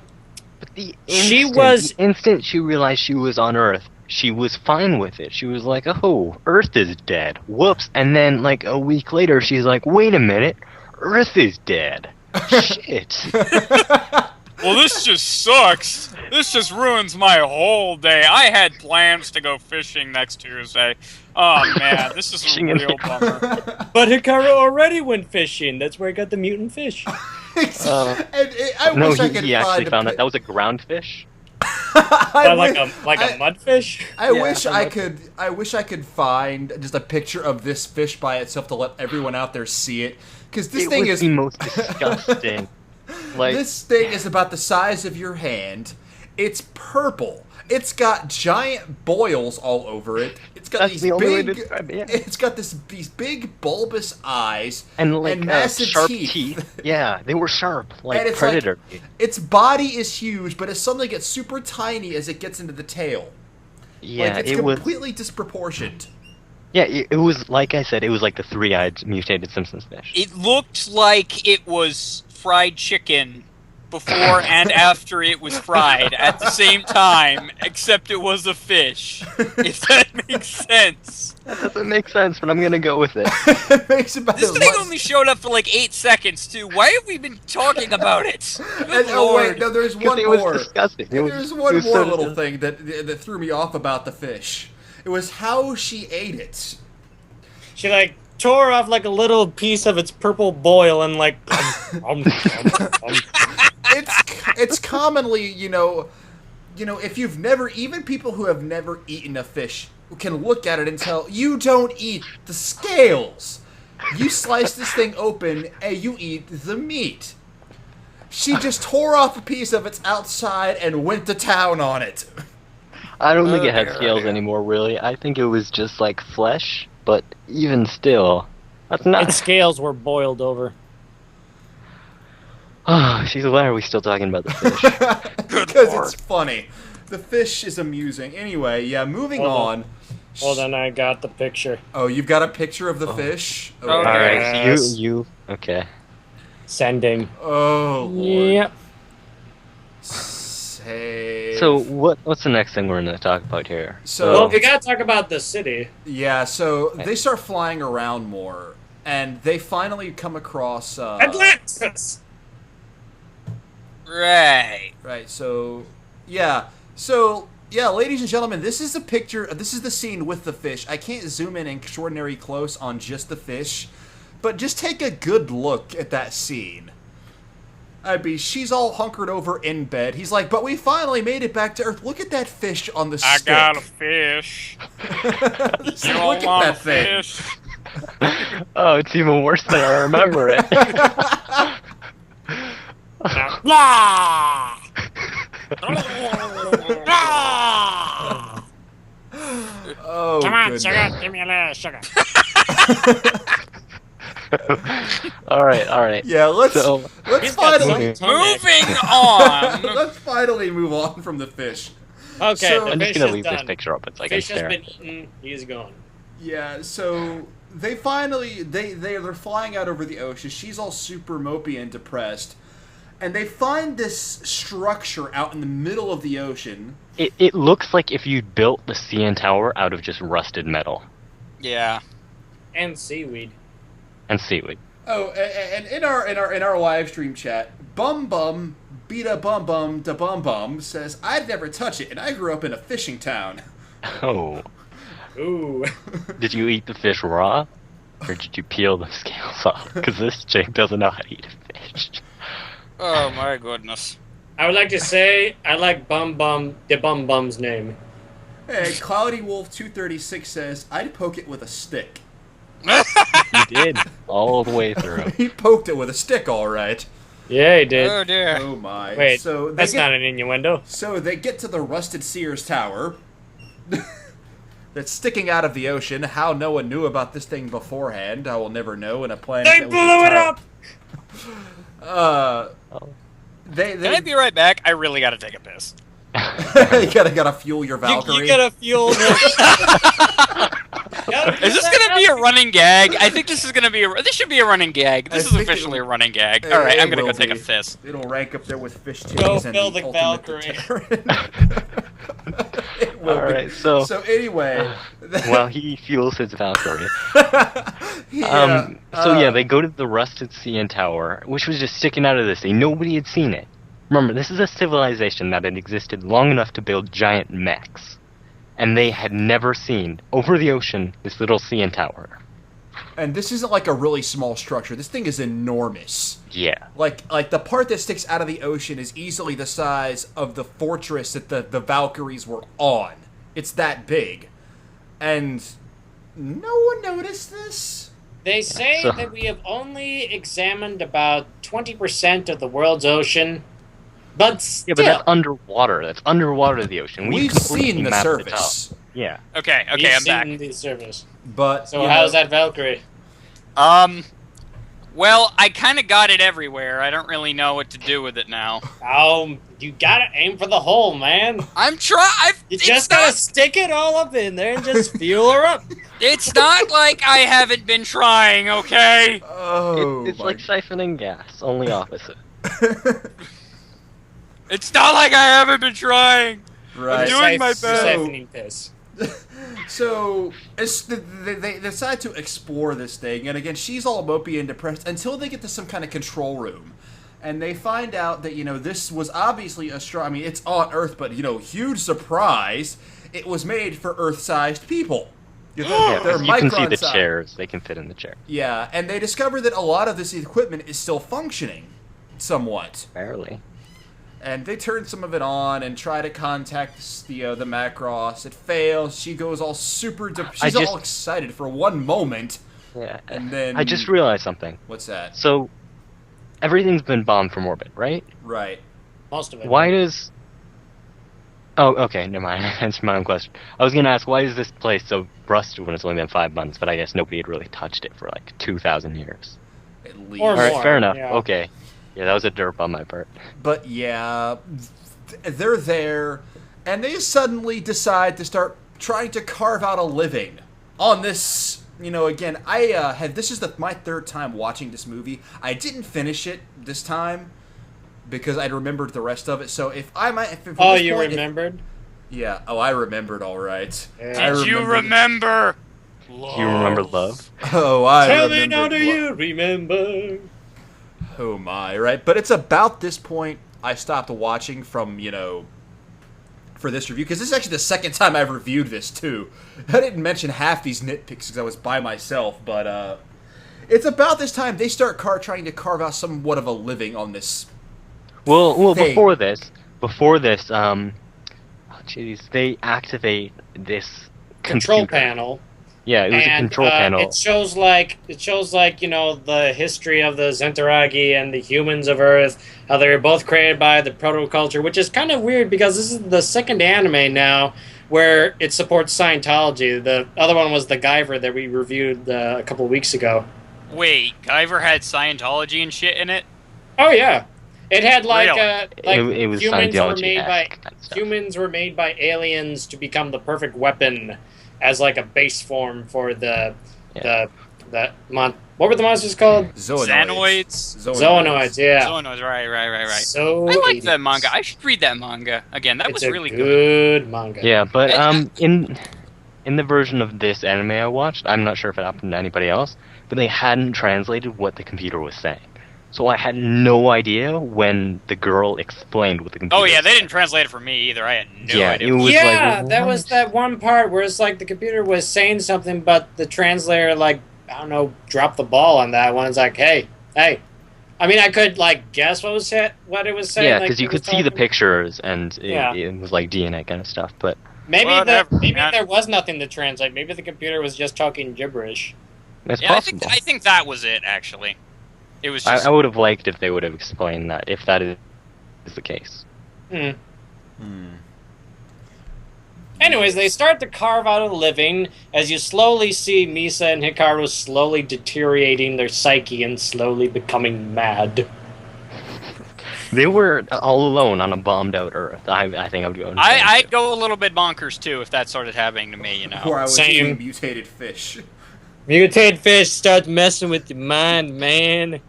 S2: But the instant she realized she was on Earth, she was fine with it. She was like, oh, Earth is dead. Whoops. And then, like, a week later, she's like, wait a minute. Earth is dead. Shit.
S3: Well, this just sucks. This just ruins my whole day. I had plans to go fishing next Tuesday. Oh man, this is a
S2: Fishing in
S3: real
S2: the
S3: bummer.
S4: but Hikaru already went fishing. That's where he got the mutant fish.
S1: I
S2: No,
S1: wish I could
S2: he actually
S1: find
S2: found
S1: a
S2: that. That was a ground fish.
S1: I
S4: like
S1: wish-
S4: a mudfish.
S1: I
S2: Yeah,
S1: wish
S2: a
S1: I
S2: mud-
S1: could. I wish I could find just a picture of this fish by itself to let everyone out there see it. Because this
S2: It
S1: thing
S2: was
S1: is
S2: the most disgusting. Like,
S1: this thing is about the size of your hand. It's purple. It's got giant boils all over it. It's got
S2: That's
S1: these
S2: the only way to
S1: big.
S2: describe it, yeah.
S1: It's got these big bulbous eyes
S2: and like
S1: massive
S2: sharp
S1: teeth.
S2: Yeah, they were sharp, like
S1: And it's
S2: Predator.
S1: like its body is huge, but it suddenly gets super tiny as it gets into the tail.
S2: yeah,
S1: Like, it's
S2: it was.
S1: completely disproportioned.
S2: Yeah, it was like I said. It was like the three-eyed mutated Simpsons fish.
S3: It looked like it was fried chicken before and after it was fried at the same time, except it was a fish. If that makes sense.
S2: That doesn't make sense, but I'm gonna go with it.
S1: It makes about
S3: This
S1: as
S3: thing
S1: much-
S3: only showed up for like 8 seconds, too. Why have we been talking about it? Good
S1: And, oh wait,
S3: Lord.
S1: no, there's
S2: Because
S1: one
S2: it was
S1: more.
S2: disgusting. It was-
S1: There's
S2: it
S1: one
S2: was
S1: more
S2: so
S1: little
S2: disgusting.
S1: thing that threw me off about the fish. It was how she ate it.
S4: She like tore off like a little piece of its purple boil and like.
S1: It's commonly, if you've never, even people who have never eaten a fish can look at it and tell you don't eat the scales. You slice this thing open and you eat the meat. She just tore off a piece of its outside and went to town on it.
S2: I don't think it had
S3: dear,
S2: scales
S3: dear.
S2: anymore, really. I think it was just like flesh, but even still, that's not.
S4: Its scales were boiled over.
S2: Oh, she's why are we still talking about the fish?
S1: Because it's funny. The fish is amusing. Anyway, yeah, moving
S4: Hold
S1: on.
S4: Hold on, I got the picture.
S1: Oh, you've got a picture of the fish?
S3: Okay.
S2: All right, so
S4: Yes.
S2: you okay?
S4: Sending.
S1: Oh, Lord.
S4: Yep.
S1: Save.
S2: So what's the next thing we're gonna talk about here?
S1: So-
S4: Well, we gotta talk about the city.
S1: Yeah, so they start flying around more, and they finally come across...
S4: Atlantis!
S3: Right.
S1: Right, so... Yeah, so... Yeah, ladies and gentlemen, this is the picture... This is the scene with the fish. I can't zoom in extraordinary close on just the fish, but just take a good look at that scene. I mean, she's all hunkered over in bed. He's like, but we finally made it back to Earth. Look at that fish on the
S3: I
S1: stick.
S3: got a fish.
S1: Just
S3: You
S1: look
S3: don't
S1: at
S3: want
S1: that
S3: a
S1: thing.
S3: fish.
S2: Oh, it's even worse than I remember it.
S3: Blah!
S1: Oh,
S4: Come on,
S1: goodness.
S4: sugar, give me a little sugar.
S2: all right.
S1: Yeah, let's
S4: He's got
S1: finally
S4: some tonic.
S3: Moving on.
S1: let's finally move on from the fish.
S4: Okay,
S1: So-
S4: the
S2: I'm just
S4: fish
S2: gonna
S4: is
S2: leave
S4: done.
S2: this picture up. It's like
S4: Fish
S2: I'm
S4: has
S2: staring.
S4: been eaten. He's gone.
S1: Yeah, so they finally they're flying out over the ocean. She's all super mopey and depressed, and they find this structure out in the middle of the ocean.
S2: It looks like if you built the CN Tower out of just rusted metal
S3: Yeah.
S4: And seaweed.
S2: and seaweed.
S1: Oh, and in our live stream chat, Bum beat a bum da bum says, "I'd never touch it, and I grew up in a fishing town."
S2: Oh,
S4: Ooh.
S2: did you eat the fish raw, or did you peel the scales off? Because this chick doesn't know how to eat a fish.
S3: Oh my goodness.
S4: I would like to say I like the Bum's name.
S1: Hey, Cloudy Wolf 236 says, "I'd poke it with a stick."
S2: You did all the way through.
S1: He poked it with a stick, all right.
S4: Yeah, he did.
S3: Oh dear.
S1: Oh my!
S4: Wait,
S1: so they
S4: that's
S1: get,
S4: not an innuendo.
S1: So they get to the rusted Sears Tower that's sticking out of the ocean. How no one knew about this thing beforehand, I will never know. In a planet
S4: They
S1: that was
S4: blew it
S1: entire-
S4: up!
S1: They
S3: Can I be right back? I really gotta take a piss.
S1: you gotta fuel your Valkyrie.
S4: You gotta fuel this.
S3: Is this gonna be a running gag? I think this is gonna be this should be a running gag. This
S1: I
S3: is
S1: think
S3: officially
S1: it-
S3: a running gag.
S1: it-
S3: Alright,
S1: it
S3: I'm gonna go
S1: will
S3: take a
S1: be.
S3: piss.
S1: It'll rank up there with fish
S4: Go
S1: titties and
S4: fill
S1: the
S4: the
S1: ultimate
S4: Valkyrie.
S1: deterrent. It will
S2: All
S1: be.
S2: right, so
S1: anyway,
S2: while he fuels his Valkyrie.
S1: yeah,
S2: So yeah, they go to the rusted CN Tower, which was just sticking out of the sea. Nobody had seen it. Remember, this is a civilization that had existed long enough to build giant mechs, and they had never seen over the ocean this little CN Tower.
S1: and this isn't like a really small structure. This thing is enormous.
S2: Yeah.
S1: Like the part that sticks out of the ocean is easily the size of the fortress that the Valkyries were on. It's that big. And no one noticed this.
S4: They say
S2: So-
S4: that we have only examined about 20% of the world's ocean, but still.
S2: Yeah, but that's underwater. That's underwater the ocean.
S1: We've
S2: completely
S1: seen the
S2: mapped it
S1: surface.
S2: out. Yeah.
S3: Okay,
S4: We've
S3: I'm back.
S4: seen the service.
S1: But
S4: So
S1: you
S4: how's
S1: know,
S4: that Valkyrie?
S3: Well, I kind of got it everywhere. I don't really know what to do with it now.
S4: Oh, you gotta aim for the hole, man.
S3: I'm trying.
S4: You just gotta stick it all up in there and just fuel her up.
S3: It's not like I haven't been trying, okay?
S1: Oh,
S2: It's
S1: my
S2: like siphoning gas, only opposite.
S3: It's not like I haven't been trying.
S1: right.
S3: doing my best.
S4: Siphoning piss.
S1: So they decide to explore this thing, and again, she's all mopey and depressed until they get to some kind of control room, and they find out that this was obviously I mean, it's on Earth, but huge surprise, it was made for Earth-sized people.
S2: Yeah,
S1: They're
S2: you can see
S1: micron
S2: the
S1: size.
S2: chairs. They can fit in the chair.
S1: Yeah, and they discover that a lot of this equipment is still functioning, somewhat.
S2: Barely.
S1: And they turn some of it on and try to contact the Macross. It fails. She goes all super. She's all excited for one moment.
S2: Yeah.
S1: And then
S2: I just realized something.
S1: What's that?
S2: So, everything's been bombed from orbit, right?
S1: Right.
S4: Most of it.
S2: Why does... Oh, okay, never mind. That's my own question. I was going to ask, why is this place so rusted when it's only been 5 months? But I guess nobody had really touched it for like 2,000 years.
S1: At least.
S4: Or
S2: Alright,
S4: more,
S2: fair enough.
S4: yeah.
S2: Okay. Yeah, that was a derp on my part.
S1: But yeah, they're there, and they suddenly decide to start trying to carve out a living on this. You know, again, this is my third time watching this movie. I didn't finish it this time because I'd remembered the rest of it. So if I might, if
S4: Oh, you remembered?
S1: Yeah. Oh, I remembered. All right.
S4: Yeah.
S3: Did you remember?
S2: Do you remember love?
S1: Oh, I
S4: Tell
S1: remembered.
S4: me now, do you remember?
S1: Oh my, right? But it's about this point I stopped watching from, for this review, because this is actually the second time I've reviewed this, too. I didn't mention half these nitpicks because I was by myself, but it's about this time they start trying to carve out somewhat of a living on this
S2: Well,
S1: thing.
S2: before this, they activate this
S4: Control
S2: computer.
S4: panel.
S2: Yeah, it was a control panel.
S4: It shows like the history of the Zentaragi and the humans of Earth, how they were both created by the protoculture, which is kind of weird because this is the second anime now where it supports Scientology. The other one was the Guyver that we reviewed a couple weeks ago.
S3: Wait, Guyver had Scientology and shit in it?
S4: Oh yeah, it had
S2: Really? It was
S4: humans were
S2: Scientology
S4: made by
S2: kind of stuff.
S4: humans were made by aliens to become the perfect weapon as like a base form for what were the monsters called?
S3: Xenoids?
S4: Zoonoids, yeah.
S3: Zoonoids, right.
S4: So
S3: I like that manga. I should read that manga again. That
S4: it's
S3: was really
S4: a
S3: good.
S4: good manga.
S2: Yeah, but in the version of this anime I watched, I'm not sure if it happened to anybody else, but they hadn't translated what the computer was saying. So I had no idea when the girl explained what the computer
S3: Oh yeah,
S2: was
S3: they
S2: saying.
S3: didn't translate it for me either. I had no
S2: Yeah,
S3: idea.
S2: it was
S4: Yeah,
S2: like,
S4: that was that one part where it's like the computer was saying something, but the translator, like, I don't know, dropped the ball on that one. It's like, hey. I mean, I could, like, guess what it was saying.
S2: Yeah,
S4: like,
S2: because you
S4: it was
S2: could see the
S4: talking-
S2: pictures, and
S4: Yeah.
S2: it was like DNA kind of stuff, but
S4: Maybe
S3: Whatever,
S4: maybe
S3: man.
S4: there was nothing to translate. Maybe the computer was just talking gibberish.
S2: it's
S3: Yeah,
S2: possible.
S3: I think that was it, actually. It was just...
S2: I would have liked if they would have explained that, if that is the case.
S4: Hmm. Anyways, they start to carve out a living as you slowly see Misa and Hikaru slowly deteriorating their psyche and slowly becoming mad.
S2: They were all alone on a bombed-out Earth. I think I would go.
S3: I'd go a little bit bonkers, too, if that started happening to me,
S1: Or I was
S4: Same.
S1: eating mutated fish.
S4: Mutated fish starts messing with your mind, man.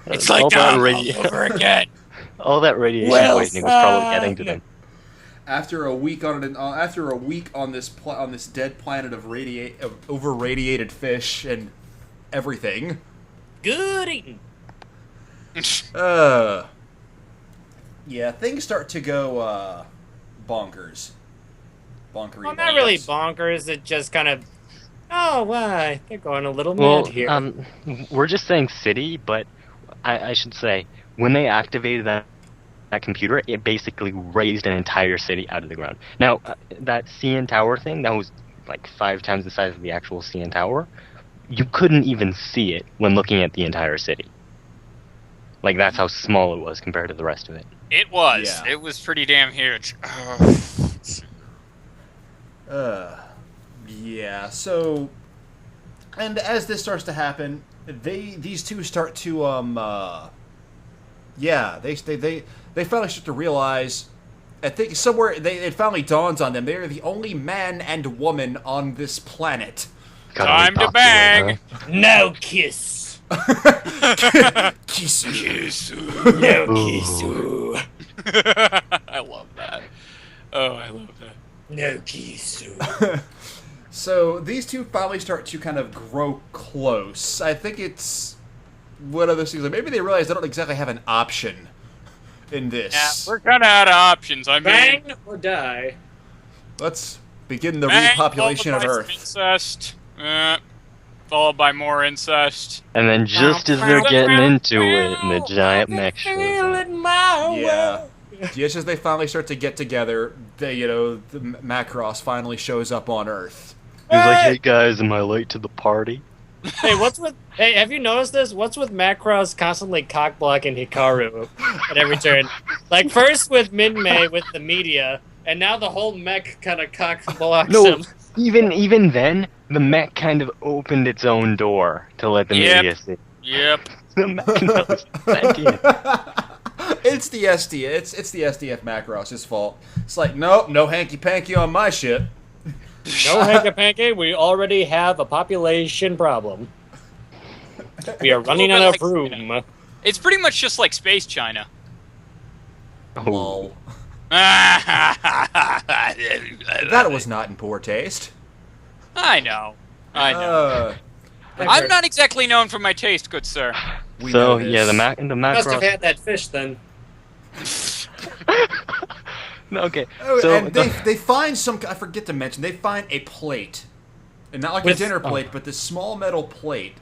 S3: It's
S2: all
S3: like
S2: that
S3: all
S2: radi-
S3: over again.
S2: all that radiation
S4: Well
S2: poisoning was probably getting to them.
S1: After a week on this dead planet of over radiated fish and everything.
S4: Good eating.
S1: Yeah, things start to go bonkers. Bonkery.
S4: Well, not really
S1: bonkers.
S4: bonkers. It just kind of. Oh, why? They're going a little
S2: Well,
S4: mad here.
S2: we're just saying city, but I should say when they activated that computer, it basically raised an entire city out of the ground. Now, that CN Tower thing, that was like 5 times the size of the actual CN Tower. You couldn't even see it when looking at the entire city. Like, that's how small it was compared to the rest of it.
S3: It was.
S1: Yeah.
S3: It was pretty damn huge.
S1: Yeah, so, and as this starts to happen, these two start to they finally start to realize, I think somewhere it finally dawns on them, they are the only man and woman on this planet.
S3: Time to bang!
S4: No kiss.
S1: Kiss.
S4: No kiss.
S3: I love that. Oh, I love that.
S4: No kiss.
S1: So these two finally start to kind of grow close. I think it's one of those things. Like maybe they realize they don't exactly have an option in this.
S3: Yeah, we're kind of out of options. I mean,
S4: Bang or die.
S1: Let's begin the
S3: bang,
S1: repopulation of
S3: followed by some
S1: Earth.
S3: Incest, followed by more incest.
S2: And then just as they're getting into it, and the giant mech shows up.
S1: Yeah. Just as they finally start to get together, the Macross finally shows up on Earth.
S2: He's like, hey guys, am I late to the party?
S4: Hey, Hey, have you noticed this? What's with Macross constantly cockblocking Hikaru at every turn? Like, first with Minmay with the media, and now the whole mech kind of cockblocks
S2: No,
S4: him.
S2: even then, the mech kind of opened its own door to let the
S3: Yep.
S2: media see.
S3: Yep.
S2: The Macross sentient.
S1: It's the SDF. It's the SDF Macross' fault. It's like, nope, no hanky panky on my ship.
S4: No hanky-panky, we already have a population problem. We are running out of room.
S3: It's pretty much just like Space China.
S1: Lol.
S3: That
S1: That was not in poor taste.
S3: I know. I'm not exactly known for my taste, good sir.
S1: We know
S2: So
S1: this.
S2: yeah, the
S4: Must have
S2: Macross.
S4: had that fish then.
S2: Okay.
S1: Oh,
S2: So
S1: and they find some. I forget to mention. They find a plate, and not like a dinner plate, but this small metal plate.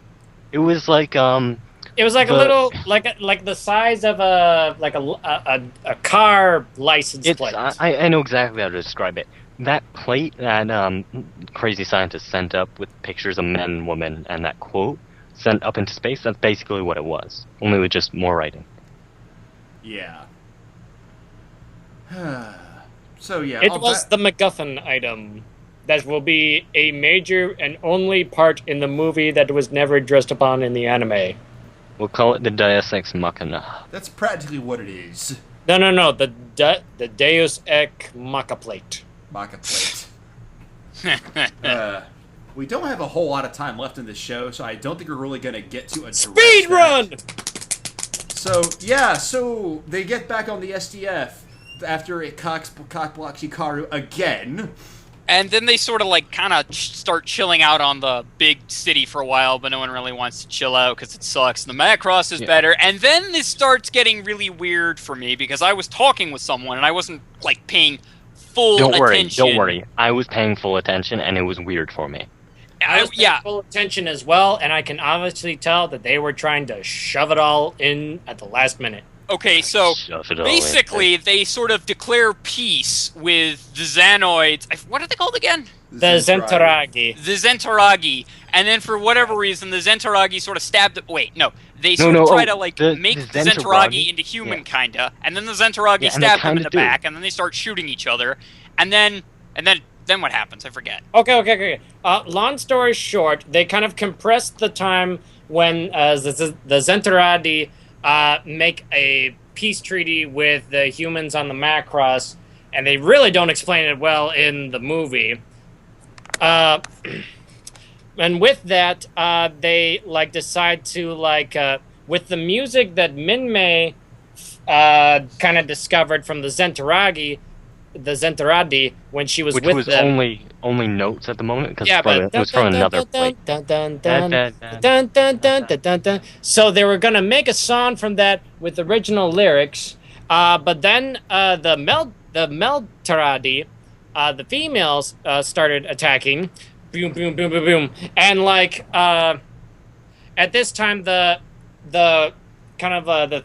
S2: it was like
S4: It was like a
S2: The-
S4: little, like the size of a car license
S2: it's
S4: plate.
S2: I know exactly how to describe it. That plate that crazy scientist sent up with pictures of men and women and that quote sent up into space. That's basically what it was, only with just more writing.
S1: Yeah. So yeah.
S4: It was the MacGuffin item that will be a major and only part in the movie that was never addressed upon in the anime.
S2: We'll call it the Deus Ex Machina.
S1: That's practically what it is.
S4: No, the Deus Ex Maca plate.
S1: Maca plate. We don't have a whole lot of time left in this show, so I don't think we're really gonna get to a
S4: Speed run!
S1: So yeah, so they get back on the SDF after it cock blocks Hikaru again.
S3: And then they sort of like kind of start chilling out on the big city for a while, but no one really wants to chill out because it sucks. The Macross is better. And then this starts getting really weird for me because I was talking with someone and I wasn't like paying full
S2: Don't
S3: attention.
S2: worry. I was paying full attention, and it was weird for me.
S4: I was
S3: yeah.
S4: paying full attention as well, and I can obviously tell that they were trying to shove it all in at the last minute.
S3: Okay, so
S2: Shove it all in.
S3: basically they sort of declare peace with the Xanoids. What are they called again?
S4: The Zentaragi.
S3: The Zentaragi. And then for whatever reason, the Zentaragi sort of stabbed it. Wait, no. They
S2: No,
S3: sort
S2: no,
S3: of try
S2: oh,
S3: to, like,
S2: the
S3: make the
S2: Zentaragi-
S3: Zentaragi into human,
S2: yeah.
S3: kinda. And then the Zentaragi
S2: Yeah, and they
S3: stab them in
S2: kinda
S3: the
S2: do.
S3: back, and then they start shooting each other. And then what happens? I forget.
S4: Okay. Long story short, they kind of compressed the time when the Zentaradi make a peace treaty with the humans on the Macross, and they really don't explain it well in the movie. And with that, they like decide to with the music that Minmay kind of discovered from the Zentaradi when she was
S2: Which
S4: with
S2: was
S4: them.
S2: only notes at the moment because
S4: Yeah, but
S2: it was from another plate.
S4: So they were gonna make a song from that with original lyrics, but then the Meltaradi, the females started attacking, boom, boom, boom, boom, boom, and at this time the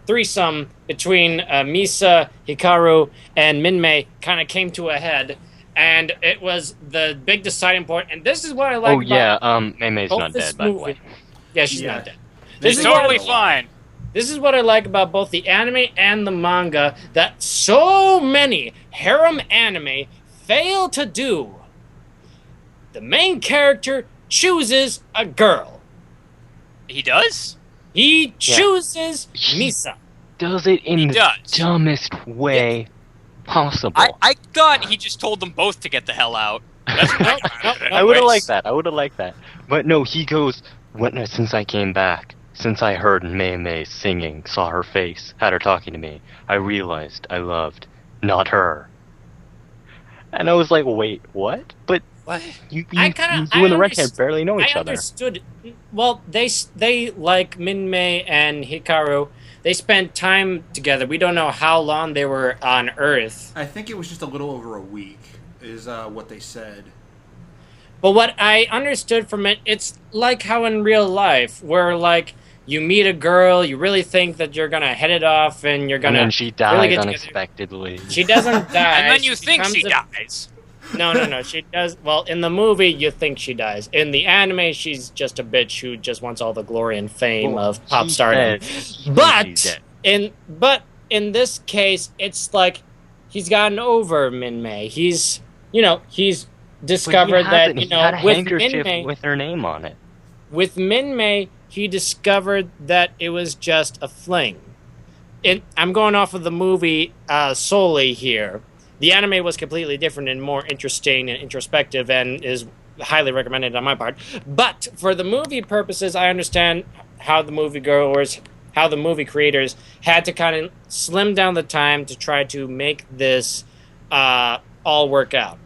S4: threesome between Misa, Hikaru, and Minmay kind of came to a head, and it was the big deciding point. And this is what I like.
S2: Oh yeah,
S4: about
S2: Mei-Mei's
S4: both
S2: not
S4: this
S2: dead, by the
S4: movie.
S2: way.
S4: Yeah, she's
S1: Yeah.
S4: not dead.
S3: It's
S4: is what
S3: totally
S4: I-
S3: fine.
S4: This is what I like about both the anime and the manga that so many harem anime fail to do. The main character chooses a girl.
S3: He does?
S4: He chooses
S2: He-
S4: Misa.
S2: Does it in
S3: He
S2: the
S3: does.
S2: dumbest way possible.
S3: I thought he just told them both to get the hell out. That's
S4: No,
S2: I would have liked that. But no, he goes, since I came back, since I heard Mei singing, saw her face, had her talking to me, I realized I loved not her. And I was like, wait, what? But
S3: What?
S2: you
S4: I
S2: and the
S4: underst-
S2: redhead barely know each
S4: I
S2: other.
S4: understood. Well, they like Minmay and Hikaru. They spent time together. We don't know how long they were on Earth.
S1: I think it was just a little over a week, is what they said.
S4: But what I understood from it, it's like how in real life, where you meet a girl, you really think that you're gonna hit it off, and you're
S2: And
S4: gonna
S2: then she
S4: really
S2: died
S4: get together.
S2: unexpectedly.
S4: She doesn't die.
S3: And then you think
S4: becomes
S3: she
S4: a-
S3: dies.
S4: No. She does. Well, in the movie, you think she dies. In the anime, she's just a bitch who just wants all the glory and fame
S2: Well,
S4: of pop
S2: he
S4: stardom.
S2: said she's dead.
S4: But in this case, it's like he's gotten over Minmay. He's discovered that
S2: He had a
S4: with
S2: handkerchief
S4: Minmay,
S2: with her name on it.
S4: with Minmay, he discovered that it was just a fling. I'm going off of the movie solely here. The anime was completely different and more interesting and introspective and is highly recommended on my part. But for the movie purposes, I understand how the movie creators had to kind of slim down the time to try to make this all work out.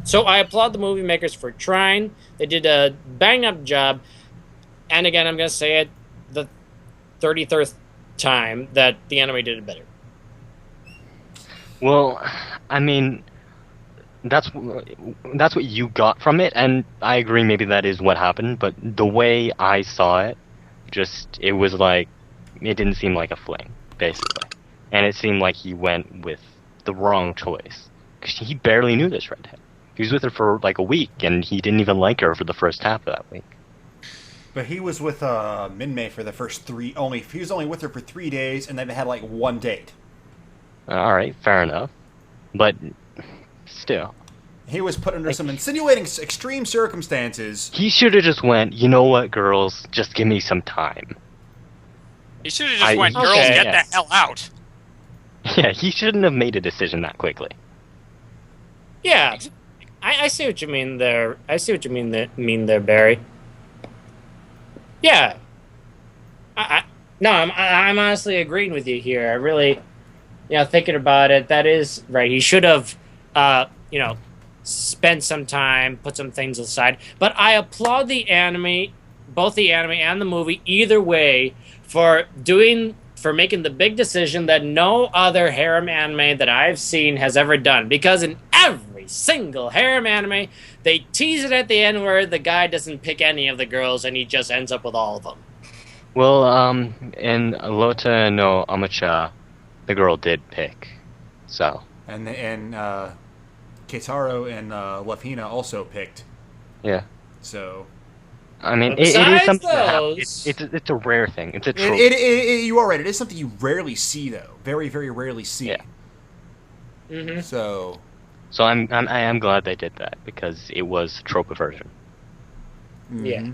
S4: So I applaud the movie makers for trying. They did a bang-up job. And again, I'm going to say it the 33rd time that the anime did it better.
S2: Well, I mean, that's what you got from it, and I agree maybe that is what happened, but the way I saw it, it was like, it didn't seem like a fling, basically. And it seemed like he went with the wrong choice. Because he barely knew this redhead. He was with her for like a week, and he didn't even like her for the first half of that week.
S1: But he was with Minmay for the first he was only with her for 3 days, and then they had like one date.
S2: Alright, fair enough. But still.
S1: He was put under some insinuating extreme circumstances.
S2: He should have just went, you know what, girls, just give me some time.
S3: He should have just went, girls, get the hell out.
S2: Yeah, he shouldn't have made a decision that quickly.
S4: Yeah, I see what you mean there. Mean there, Barry. Yeah. I'm honestly agreeing with you here. I really, thinking about it, that is right. He should have, spent some time, put some things aside. But I applaud the anime, both the anime and the movie, either way, for making the big decision that no other harem anime that I've seen has ever done. Because in every single harem anime, they tease it at the end where the guy doesn't pick any of the girls and he just ends up with all of them.
S2: Well, in Lota no Amacha, the girl did pick, so.
S1: And Keitaro and Lafina also picked.
S2: Yeah.
S1: So.
S2: I mean, it is something that happens. It's a rare thing. It's a trope.
S1: You are right. It is something you rarely see, though. Very, very rarely see.
S2: Yeah.
S4: Mm-hmm.
S2: So I am glad they did that, because it was trope aversion.
S1: Mm-hmm.
S4: Yeah.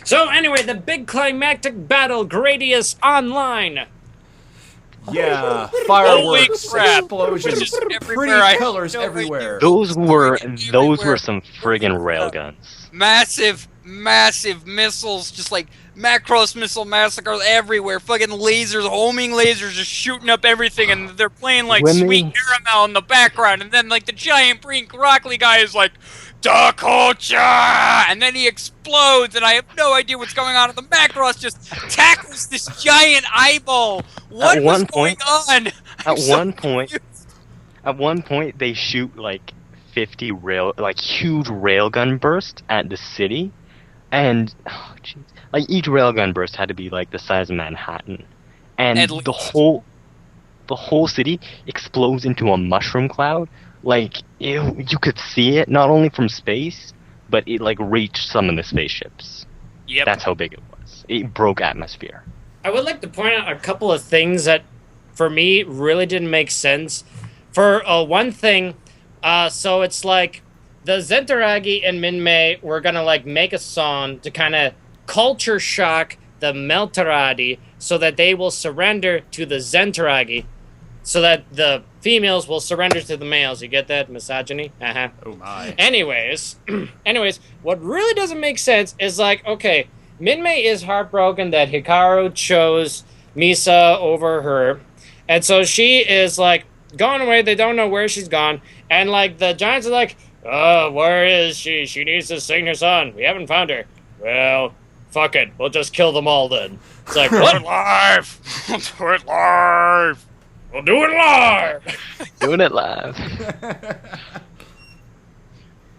S4: So anyway, the big climactic battle, Gradius Online.
S1: Yeah, fireworks, explosions, pretty colors everywhere.
S2: Those were some friggin' railguns.
S3: Massive missiles, just like Macross missile massacres everywhere. Fucking lasers, homing lasers, just shooting up everything, and they're playing like Sweet Caramel in the background, and then like the giant Brink Rockley guy is like, Dakocha! And then he explodes, and I have no idea what's going on. And the Macross just tackles this giant eyeball. What was going on?
S2: At one point, they shoot like 50 huge railgun bursts at the city, and like each railgun burst had to be like the size of Manhattan, and the whole city explodes into a mushroom cloud. Like, you could see it, not only from space, but it, like, reached some of the spaceships.
S3: Yep.
S2: That's how big it was. It broke atmosphere.
S4: I would like to point out a couple of things that, for me, really didn't make sense. For one thing, so it's like, the Zentaragi and Minmay were gonna, like, make a song to kind of culture shock the Meltaradi so that they will surrender to the Zentaragi, so that the females will surrender to the males. You get that? Misogyny? Uh-huh.
S1: Oh my.
S4: Anyways, what really doesn't make sense is like, okay, Minmay is heartbroken that Hikaru chose Misa over her. And so she is like gone away. They don't know where she's gone. And like the giants are like, oh, where is she? She needs to sing her song. We haven't found her. Well, fuck it. We'll just kill them all then. It's like, what? Do it live. Do it live. We'll do it live!
S2: Doing it live.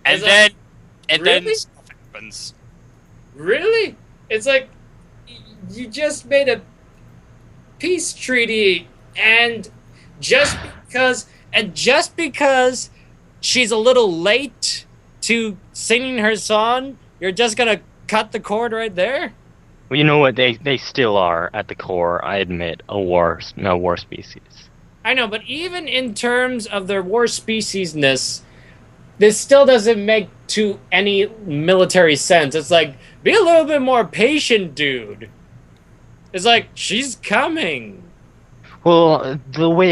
S3: And then
S4: stuff
S3: happens.
S4: Really? It's like, you just made a peace treaty, and just because she's a little late to singing her song, you're just gonna cut the cord right there?
S2: Well, you know what? They still are, at the core, I admit, a war species.
S4: I know, but even in terms of their war speciesness, this still doesn't make to any military sense. It's like, be a little bit more patient, dude. It's like, she's coming.
S2: Well, the way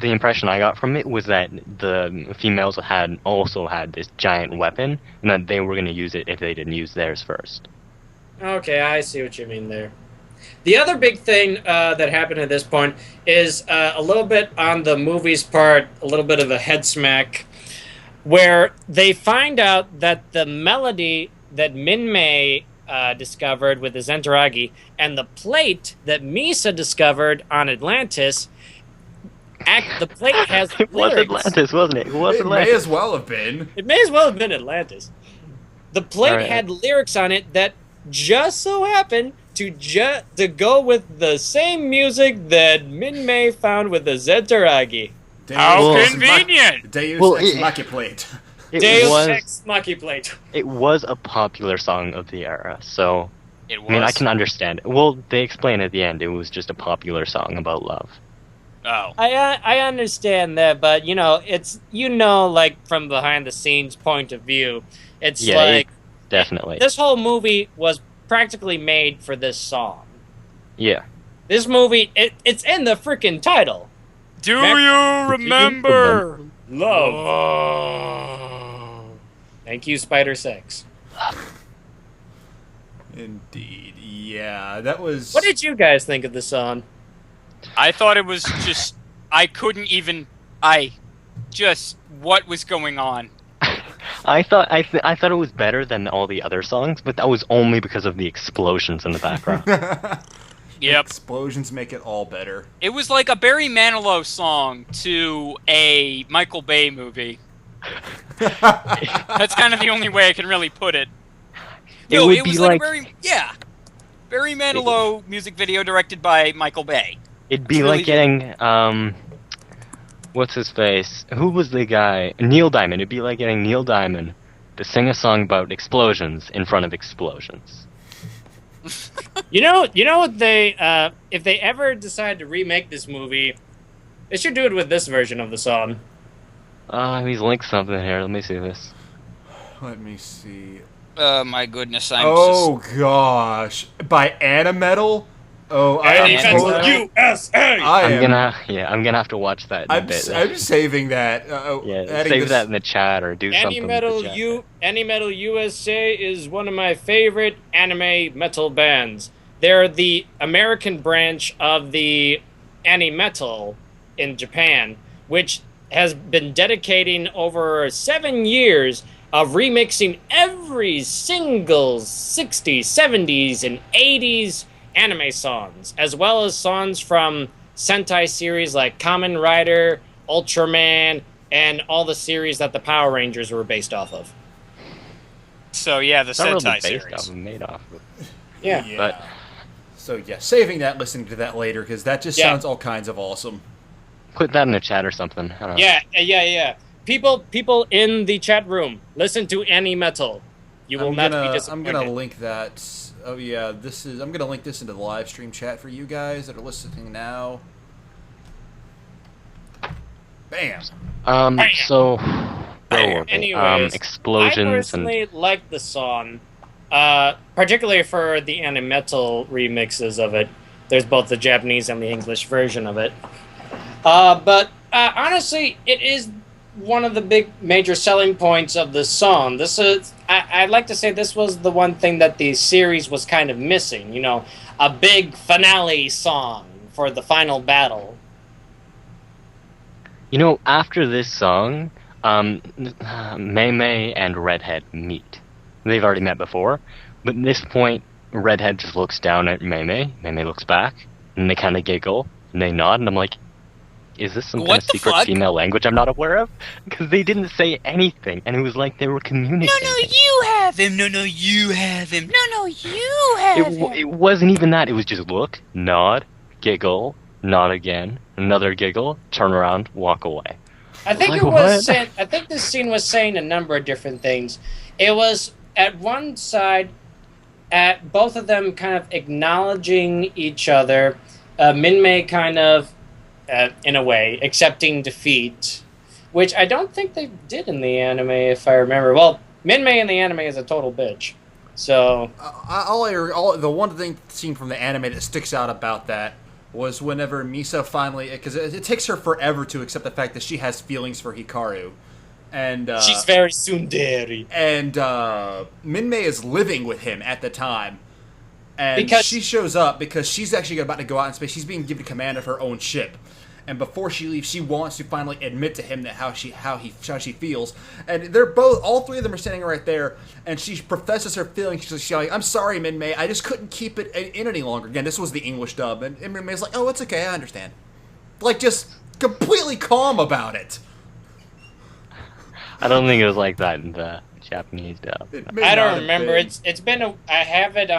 S2: the impression I got from it was that the females also had this giant weapon, and that they were going to use it if they didn't use theirs first.
S4: Okay, I see what you mean there. The other big thing that happened at this point is a little bit on the movie's part, a little bit of a head smack, where they find out that the melody that Minmay discovered with the Zentaragi and the plate that Misa discovered on Atlantis, the plate has
S2: It was
S4: lyrics.
S2: Atlantis, wasn't it? It was
S1: It
S2: Atlantis.
S1: may as well have been.
S4: It may as well have been Atlantis. The plate
S2: Alright.
S4: had lyrics on it that just so happened to go with the same music that Minmay found with the Zentaragi.
S3: How
S1: Deus
S3: convenient!
S1: Deus
S2: Well,
S1: Ex
S2: it-
S1: Machina plate.
S2: It
S4: Deus
S2: was
S4: Ex Machina plate.
S2: it was a popular song of the era, so
S3: It was.
S2: I mean I can understand it. Well, they explain at the end it was just a popular song about love.
S3: Oh.
S4: I understand that, but it's like from behind the scenes point of view, it's
S2: Yeah,
S4: like
S2: Definitely.
S4: this whole movie was practically made for this song.
S2: Yeah.
S4: This movie, it's in the freaking title.
S3: Do
S4: Mac-
S3: you remember?
S4: Love. Thank you, Spider Sex.
S1: Indeed. Yeah, that was.
S4: What did you guys think of the song?
S3: I thought it was just. I couldn't even. What was going on?
S2: I thought it was better than all the other songs, but that was only because of the explosions in the background.
S3: Yep.
S1: Explosions make it all better.
S3: It was like a Barry Manilow song to a Michael Bay movie. That's kind of the only way I can really put it.
S2: It
S3: No,
S2: would
S3: it
S2: be
S3: was like
S2: like-
S3: Barry Manilow music video directed by Michael Bay.
S2: It'd be
S3: It's
S2: like
S3: really-
S2: getting what's his face? Who was the guy? Neil Diamond. It'd be like getting Neil Diamond to sing a song about explosions in front of explosions.
S4: You know what they if they ever decide to remake this movie, they should do it with this version of the song.
S2: He's linked something here. Let me see this.
S1: Let me see.
S3: Oh my goodness,
S1: Oh gosh, by Animetal. Oh, I am
S3: Animetal
S1: totally.
S4: USA.
S1: I am.
S2: I'm gonna have to watch that in a
S1: I'm,
S2: bit.
S1: I'm saving that.
S2: Yeah,
S1: adding
S2: save
S1: this-
S2: that in the chat or do something. with the chat.
S4: Any Metal USA is one of my favorite anime metal bands. They're the American branch of the Metal in Japan, which has been dedicating over 7 years of remixing every single 60s, 70s, and 80s anime songs, as well as songs from Sentai series like Kamen Rider, Ultraman, and all the series that the Power Rangers were based off of.
S3: So yeah, the
S2: It's not really
S3: Sentai
S2: based
S3: series.
S2: off of, made off of.
S4: Yeah.
S2: But-
S1: So yeah, saving that, listening to that later, because that just
S4: Yeah.
S1: sounds all kinds of awesome.
S2: Put that in the chat or something. I don't know.
S4: Yeah. People in the chat room, listen to Any Metal. You will not be
S1: I'm
S4: disappointed.
S1: gonna link that. Oh yeah, I'm gonna link this into the live stream chat for you guys that are listening now. Bam.
S2: So where were we?
S4: Anyways,
S2: Explosions
S4: I
S2: and
S4: personally like the song, particularly for the Animetal remixes of it. There's both the Japanese and the English version of it. But honestly, it is one of the big major selling points of the song. I'd like to say this was the one thing that the series was kind of missing. A big finale song for the final battle.
S2: after this song, Mei Mei and Redhead meet. They've already met before, but at this point, Redhead just looks down at Mei Mei. Mei Mei looks back, and they kind of giggle, and they nod, and I'm like, is this some kind
S3: What
S2: of
S3: the
S2: secret
S3: fuck?
S2: female language I'm not aware of? Because they didn't say anything, and it was like they were communicating.
S3: you have him. No, you have him. No, you have
S2: It wasn't even that. It was just look, nod, giggle, nod again, another giggle, turn around, walk away.
S4: I think
S2: Like
S4: it was
S2: what?
S4: saying, I think this scene was saying a number of different things. It was at one side, at both of them kind of acknowledging each other. Minmay kind of, in a way, accepting defeat, which I don't think they did in the anime, if I remember. Well, Minmay in the anime is a total bitch. So
S1: the one thing seen from the anime that sticks out about that was whenever Misa finally, because it takes her forever to accept the fact that she has feelings for Hikaru, and
S4: she's very tsundere.
S1: and Minmay is living with him at the time, and
S4: Because-
S1: she shows up because she's actually about to go out in space. She's being given command of her own ship. And before she leaves, she wants to finally admit to him that how she feels, and all three of them are standing right there, and she professes her feelings. She's like, "I'm sorry, Minmay, I just couldn't keep it in any longer." Again, this was the English dub, and Minmay's like, "Oh, it's okay, I understand." Like, just completely calm about it.
S2: I don't think it was like that in the Japanese dub.
S1: It may
S4: I
S1: not
S4: don't
S1: have
S4: remember.
S1: been.
S4: It's been I have it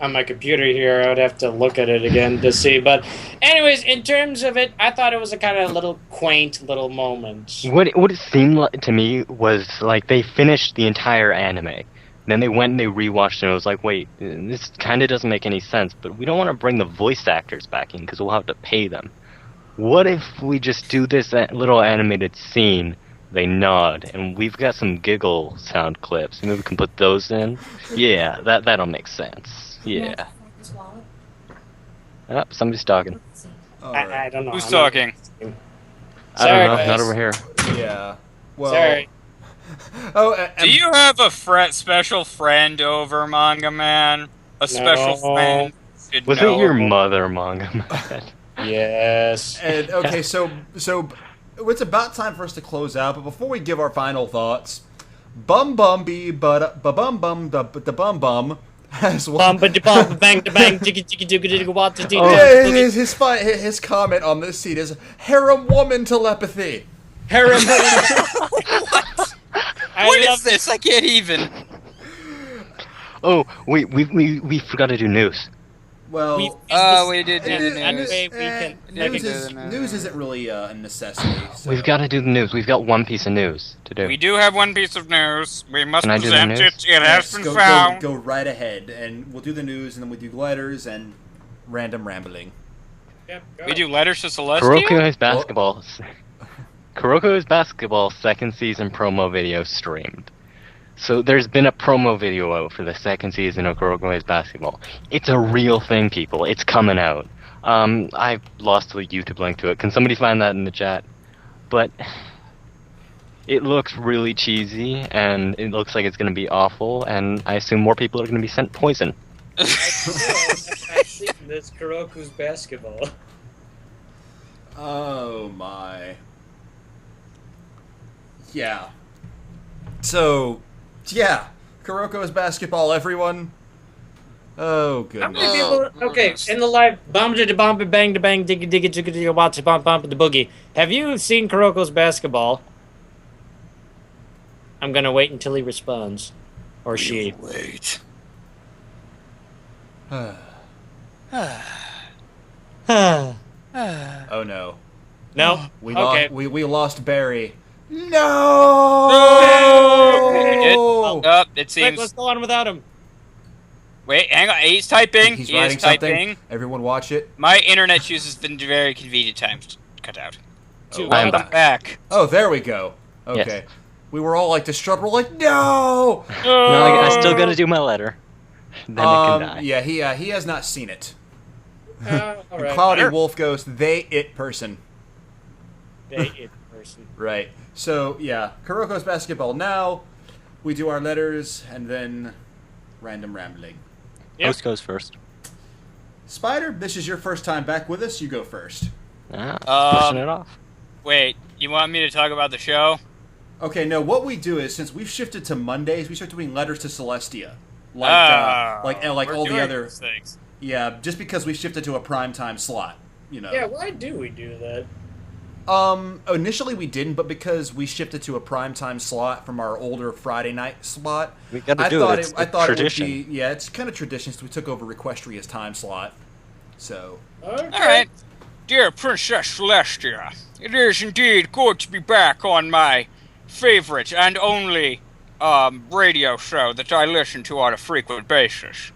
S4: on my computer here. I would have to look at it again to see. But anyways, in terms of it, I thought it was a kind of little quaint little moment.
S2: What it seemed like to me was like they finished the entire anime. Then they went and they rewatched it and it was like, wait, this kind of doesn't make any sense, but we don't want to bring the voice actors back in because we'll have to pay them. What if we just do this little animated scene, they nod, and we've got some giggle sound clips, maybe we can put those in? Yeah, that'll make sense. Yeah. Oh, somebody's talking.
S4: I don't know.
S3: Who's
S4: I'm not-
S3: talking?
S2: I
S4: Sorry,
S2: don't know,
S4: guys.
S2: not over here.
S1: Yeah. Well.
S4: Sorry.
S1: Oh,
S3: Do you have a special friend over, MangaMan? A special
S4: No.
S3: friend? Should
S2: Was
S3: know.
S2: it your mother, MangaMan?
S4: Yes.
S1: And okay, so it's about time for us to close out. But before we give our final thoughts, bum bum bee but bum bum the bum bum has one.
S4: Bum bum bang bang jiggy jiggy jiggy jiggy what to do.
S1: Yeah, his comment on this scene is harem woman telepathy.
S4: Harem.
S3: What is this? I can't even.
S2: Oh, wait, we forgot to do news.
S1: Well,
S3: We did do the
S4: That
S3: news.
S4: way we can
S1: news isn't really a necessity. So.
S2: We've got to do the news. We've got one piece of news to do.
S3: We do have one piece of news. We must
S2: Can I do the
S3: present
S2: news?
S3: it. It
S1: Yes,
S3: has been
S1: go,
S3: found.
S1: Go right ahead, and we'll do the news, and then we do letters and random rambling.
S3: We do letters to Celestia?
S2: Kuroko's basketball. Kuroko's basketball second season promo video streamed. So there's been a promo video out for the second season of Kuroko's basketball. It's a real thing, people. It's coming out. I've lost the YouTube link to it. Can somebody find that in the chat? But it looks really cheesy, and it looks like it's going to be awful, and I assume more people are going to be sent poison.
S4: I've seen this Kuroko's basketball.
S1: Oh my. Yeah. So, yeah. Kuroko's basketball, everyone. Oh,
S4: How
S1: goodness.
S4: many people? Okay, in the live bomb to bomb bang to bang digga digga digga digga watch bomb bomb the boogie. Have you seen Kuroko's basketball? I'm gonna wait until he responds, or she.
S3: Wait.
S1: Oh no.
S4: No.
S1: We,
S4: Okay.
S1: we lost Barry. No!
S3: It
S4: Quick,
S3: seems.
S4: let's go on without him.
S3: Wait, hang on. He's typing.
S1: He's
S3: He
S1: writing
S3: is typing.
S1: something. Everyone watch it.
S3: My internet chooses the very convenient times to cut out.
S1: Oh,
S2: I'm
S3: Welcome back.
S1: Oh, there we go. Okay.
S2: Yes.
S1: We were all like distraught. We're like, no!
S2: No, I still got to do my letter. Then it can die.
S1: Yeah, he has not seen it.
S4: All
S1: And
S4: right.
S1: Cloudy Wolf goes, they it person.
S4: They it person.
S1: Right. So, yeah, Kuroko's basketball now. We do our letters, and then random rambling.
S4: Yep.
S2: Host goes first.
S1: Spider, this is your first time back with us. You go first.
S2: Pushing it off.
S3: Wait, you want me to talk about the show?
S1: Okay, no, what we do is, since we've shifted to Mondays, we start doing letters to Celestia. Like, like
S3: we're
S1: all the
S3: doing
S1: other...
S3: these things.
S1: Yeah, just because we shifted to a primetime slot, you know.
S4: Yeah, why do we do that?
S1: Initially we didn't, but because we shifted to a primetime slot from our older Friday night slot,
S2: We got to
S1: I
S2: do
S1: thought
S2: it. It's
S1: I thought
S2: tradition.
S1: it would be, yeah, it's kind of tradition, so we took over Requestria's time slot. So,
S4: Okay.
S3: Alright. Dear Princess Celestia, it is indeed good to be back on my favorite and only radio show that I listen to on a frequent basis.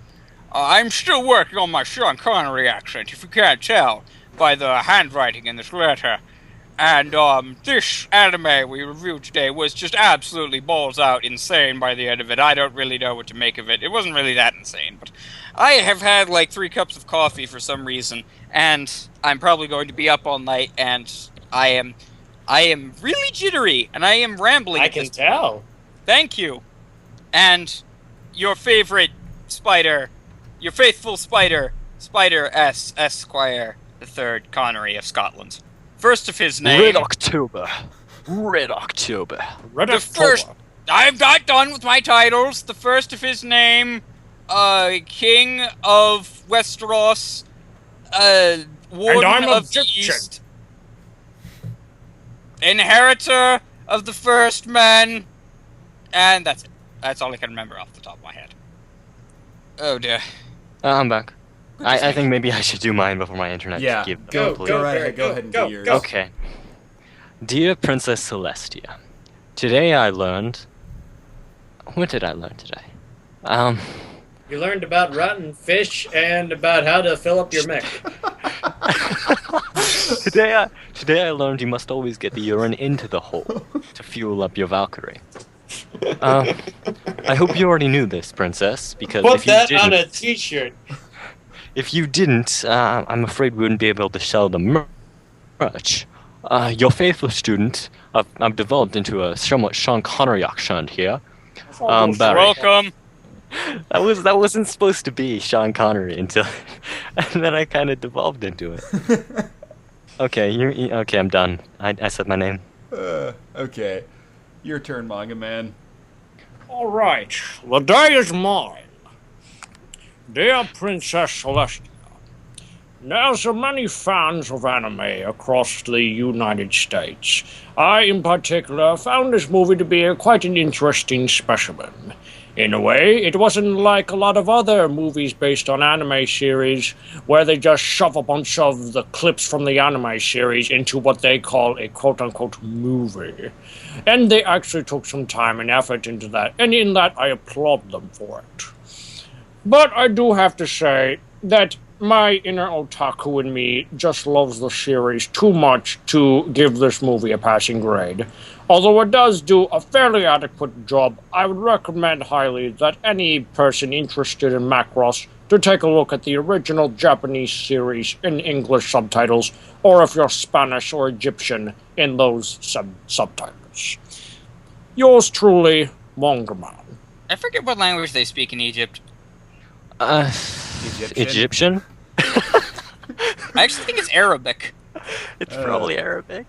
S3: I'm still working on my Sean Connery accent, if you can't tell by the handwriting in this letter. And this anime we reviewed today was just absolutely balls out insane by the end of it. I don't really know what to make of it. It wasn't really that insane, but I have had like 3 cups of coffee for some reason, and I'm probably going to be up all night, and I am really jittery, and I am rambling.
S4: I can tell.
S3: Thank you. And your favorite spider, your faithful spider, Spider S. Esquire the Third Connery of Scotland. First of his name.
S2: Red October. Red October.
S4: Red
S3: The
S4: October.
S3: first. I'm not done with my titles. The first of his name, King of Westeros, Warden
S4: I'm
S3: of the
S4: Egyptian.
S3: East, Inheritor of the First Men, and that's it. That's all I can remember off the top of my head. Oh dear.
S2: I'm back. I think maybe I should do mine before my internet
S1: Yeah,
S2: gives
S1: go,
S2: up.
S1: go right
S4: Barry,
S1: ahead. Go ahead and do yours.
S2: Okay. Dear Princess Celestia, today I learned... What did I learn today?
S4: You learned about rotten fish and about how to fill up your mech.
S2: Today I learned you must always get the urine into the hole to fuel up your Valkyrie. I hope you already knew this, Princess, because
S4: Put
S2: if you
S4: that
S2: didn't...
S4: on a t-shirt.
S2: If you didn't, I'm afraid we wouldn't be able to sell the merch. Your faithful student, I've developed into a somewhat Sean Connery accent here. Barry.
S3: Welcome.
S2: That wasn't supposed to be Sean Connery until, and then I kind of devolved into it. Okay, okay, I'm done. I said my name.
S1: Okay. Your turn, Manga Man.
S4: All right, the day is mine. Dear Princess Celestia, there's so many fans of anime across the United States. I, in particular, found this movie to be quite an interesting specimen. In a way, it wasn't like a lot of other movies based on anime series, where they just shove a bunch of the clips from the anime series into what they call a quote-unquote movie. And they actually took some time and effort into that, and in that I applaud them for it. But I do have to say that my inner otaku in me just loves the series too much to give this movie a passing grade. Although it does do a fairly adequate job, I would recommend highly that any person interested in Macross to take a look at the original Japanese series in English subtitles, or if you're Spanish or Egyptian, in those subtitles. Yours truly, MangaMan.
S3: I forget what language they speak in Egypt.
S2: Egyptian?
S3: I actually think it's Arabic.
S2: It's probably Arabic.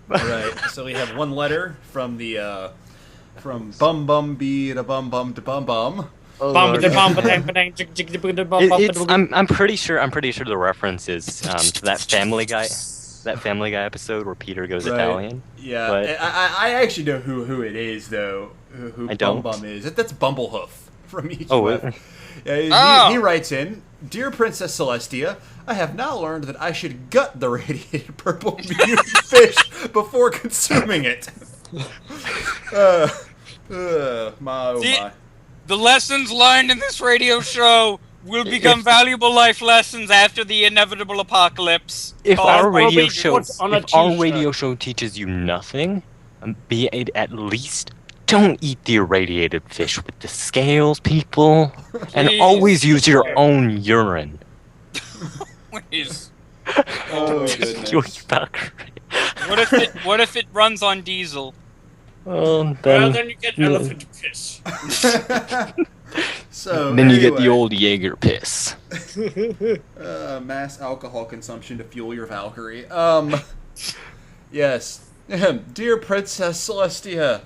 S1: Right. So we have one letter from the from bum bum bee to bum bum to bum bum.
S2: Oh, Lord. I'm pretty sure the reference is to that Family Guy episode where Peter goes Italian.
S1: Yeah,
S2: but
S1: I actually know who it is though. Who
S2: I
S1: Bum
S2: don't.
S1: Bum is? That's Bumblehoof from Egypt.
S2: Oh, wait.
S1: Yeah, he writes in, "Dear Princess Celestia, I have now learned that I should gut the radiated purple mutant fish before consuming it." My oh my.
S3: The lessons learned in this radio show will become valuable life lessons after the inevitable apocalypse.
S2: If
S3: Called
S2: our radio
S4: be
S2: show,
S4: put on a
S2: if our
S4: t-shirt.
S2: radio show teaches you nothing, be it at least don't eat the irradiated fish with the scales, people, and
S3: Please.
S2: always use your own urine.
S3: Please.
S1: Oh goodness.
S2: Your Valkyrie.
S3: What if it runs on diesel?
S2: Well,
S4: Well, then you get elephant piss.
S1: So
S2: then you get the
S1: anyway,
S2: old Jaeger piss.
S1: mass alcohol consumption to fuel your Valkyrie. Yes. Dear Princess Celestia,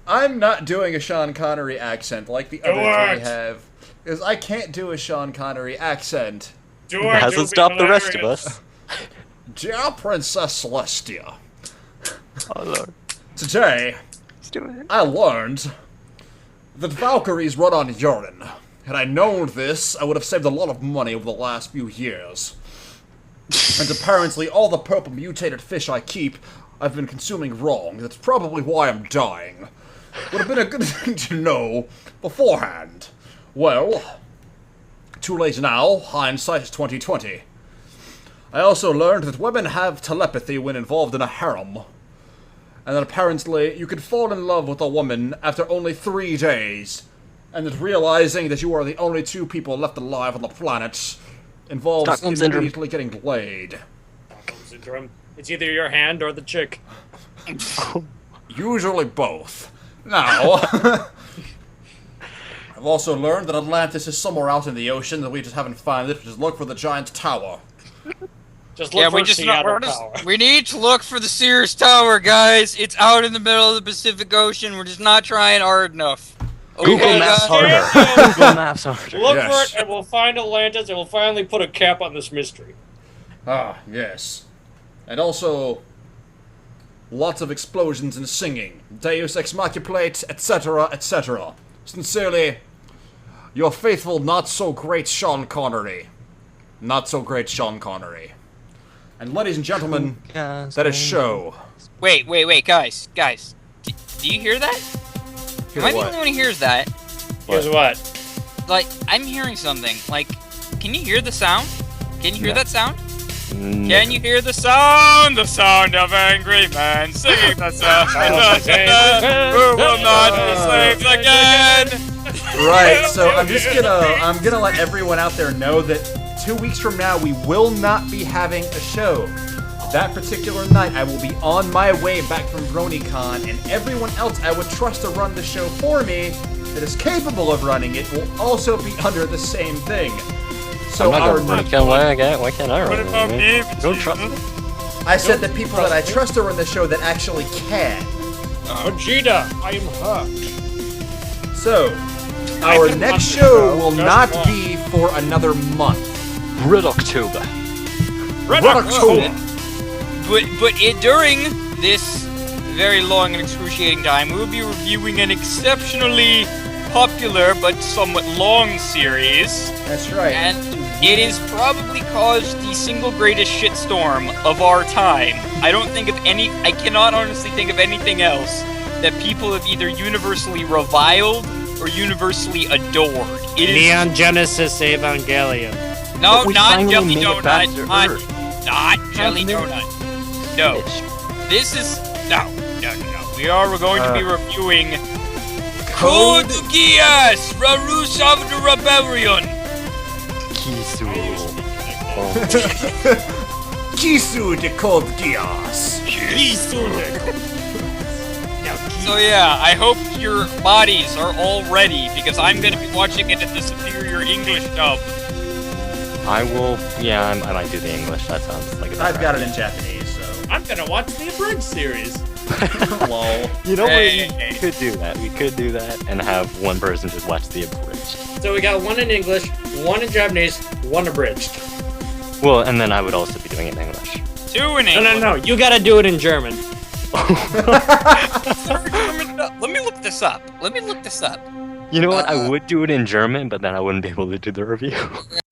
S1: I'm not doing a Sean Connery accent like the other three have, because I can't do a Sean Connery accent.
S2: Hasn't stopped the rest of us.
S1: Dear Princess Celestia,
S2: Oh Lord.
S1: today
S2: Let's do it.
S1: I learned that Valkyries run on urine. Had I known this, I would have saved a lot of money over the last few years. And apparently all the purple mutated fish I keep, I've been consuming wrong. That's probably why I'm dying. Would have been a good thing to know beforehand. Well, too late now. Hindsight is 20/20. I also learned that women have telepathy when involved in a harem. And that apparently you can fall in love with a woman after only 3 days. And that realizing that you are the only 2 people left alive on the planet involves
S2: Stockholm Syndrome.
S1: immediately getting laid.
S4: Stockholm Syndrome. It's either your hand or the chick.
S1: Usually both. Now, I've also learned that Atlantis is somewhere out in the ocean that we just haven't found it. Just look for the giant tower.
S4: Just look for Seattle Tower.
S3: we need to look for the Sears Tower, guys. It's out in the middle of the Pacific Ocean. We're just not trying hard enough.
S2: Google
S3: Okay,
S2: Maps
S3: guys?
S2: harder. Google Maps harder.
S4: Look
S1: Yes.
S4: for it, and we'll find Atlantis, and we'll finally put a cap on this mystery.
S1: Ah, yes. And also, lots of explosions and singing. Deus Ex Machina, etc., etc. Sincerely, your faithful, not-so-great Sean Connery. Not so great Sean Connery. And ladies and gentlemen, that is show.
S3: Wait, guys. Do you hear that? Am I the only one who hears that?
S4: Here's what?
S3: Like, I'm hearing something. Like, can you hear the sound? Can you hear that sound?
S2: No.
S3: Can you hear the sound? The sound of angry men singing the sound. Who will not be slaves again?
S1: Right, so I'm gonna let everyone out there know that 2 weeks from now we will not be having a show. That particular night I will be on my way back from BronyCon, and everyone else I would trust to run the show for me that is capable of running it will also be under the same thing. So
S2: I'm not gonna run why can't I run
S3: What
S2: it?
S3: about me?
S2: Don't trust me.
S1: I said the people that I trust to run the show that actually can.
S4: Vegeta, I am hurt.
S1: So, our next show will not be for another month.
S2: Red October.
S1: Red October.
S3: But during this very long and excruciating time, we'll be reviewing an exceptionally popular but somewhat long series,
S1: That's right.
S3: and it is probably caused the single greatest shitstorm of our time. I cannot honestly think of anything else that people have either universally reviled or universally adored. It is
S4: Neon Genesis Evangelion.
S3: no,
S2: But we
S3: not
S2: finally
S3: Jelly
S2: made it back to
S3: Donut.
S2: Earth.
S3: Not Jelly Donut. No. This is no. We're going to be reviewing Code Geass, Rarus of the Rebellion.
S2: Kisu.
S1: Kisu de Code Geass.
S3: So yeah, I hope your bodies are all ready because I'm going to be watching it in the superior English dub.
S2: I will. Yeah, I might do the English. That sounds like a
S1: I've got it in Japanese, so.
S4: I'm gonna watch the abridged series.
S1: Lol.
S2: You know
S3: Hey.
S2: what? We could do that. We could do that and have one person just watch the abridged.
S4: So we got one in English, one in Japanese, one abridged.
S2: Well, and then I would also be doing it in English.
S3: 2 in English.
S4: No. You gotta do it in German.
S3: Let me look this up.
S2: You know what? I would do it in German, but then I wouldn't be able to do the review.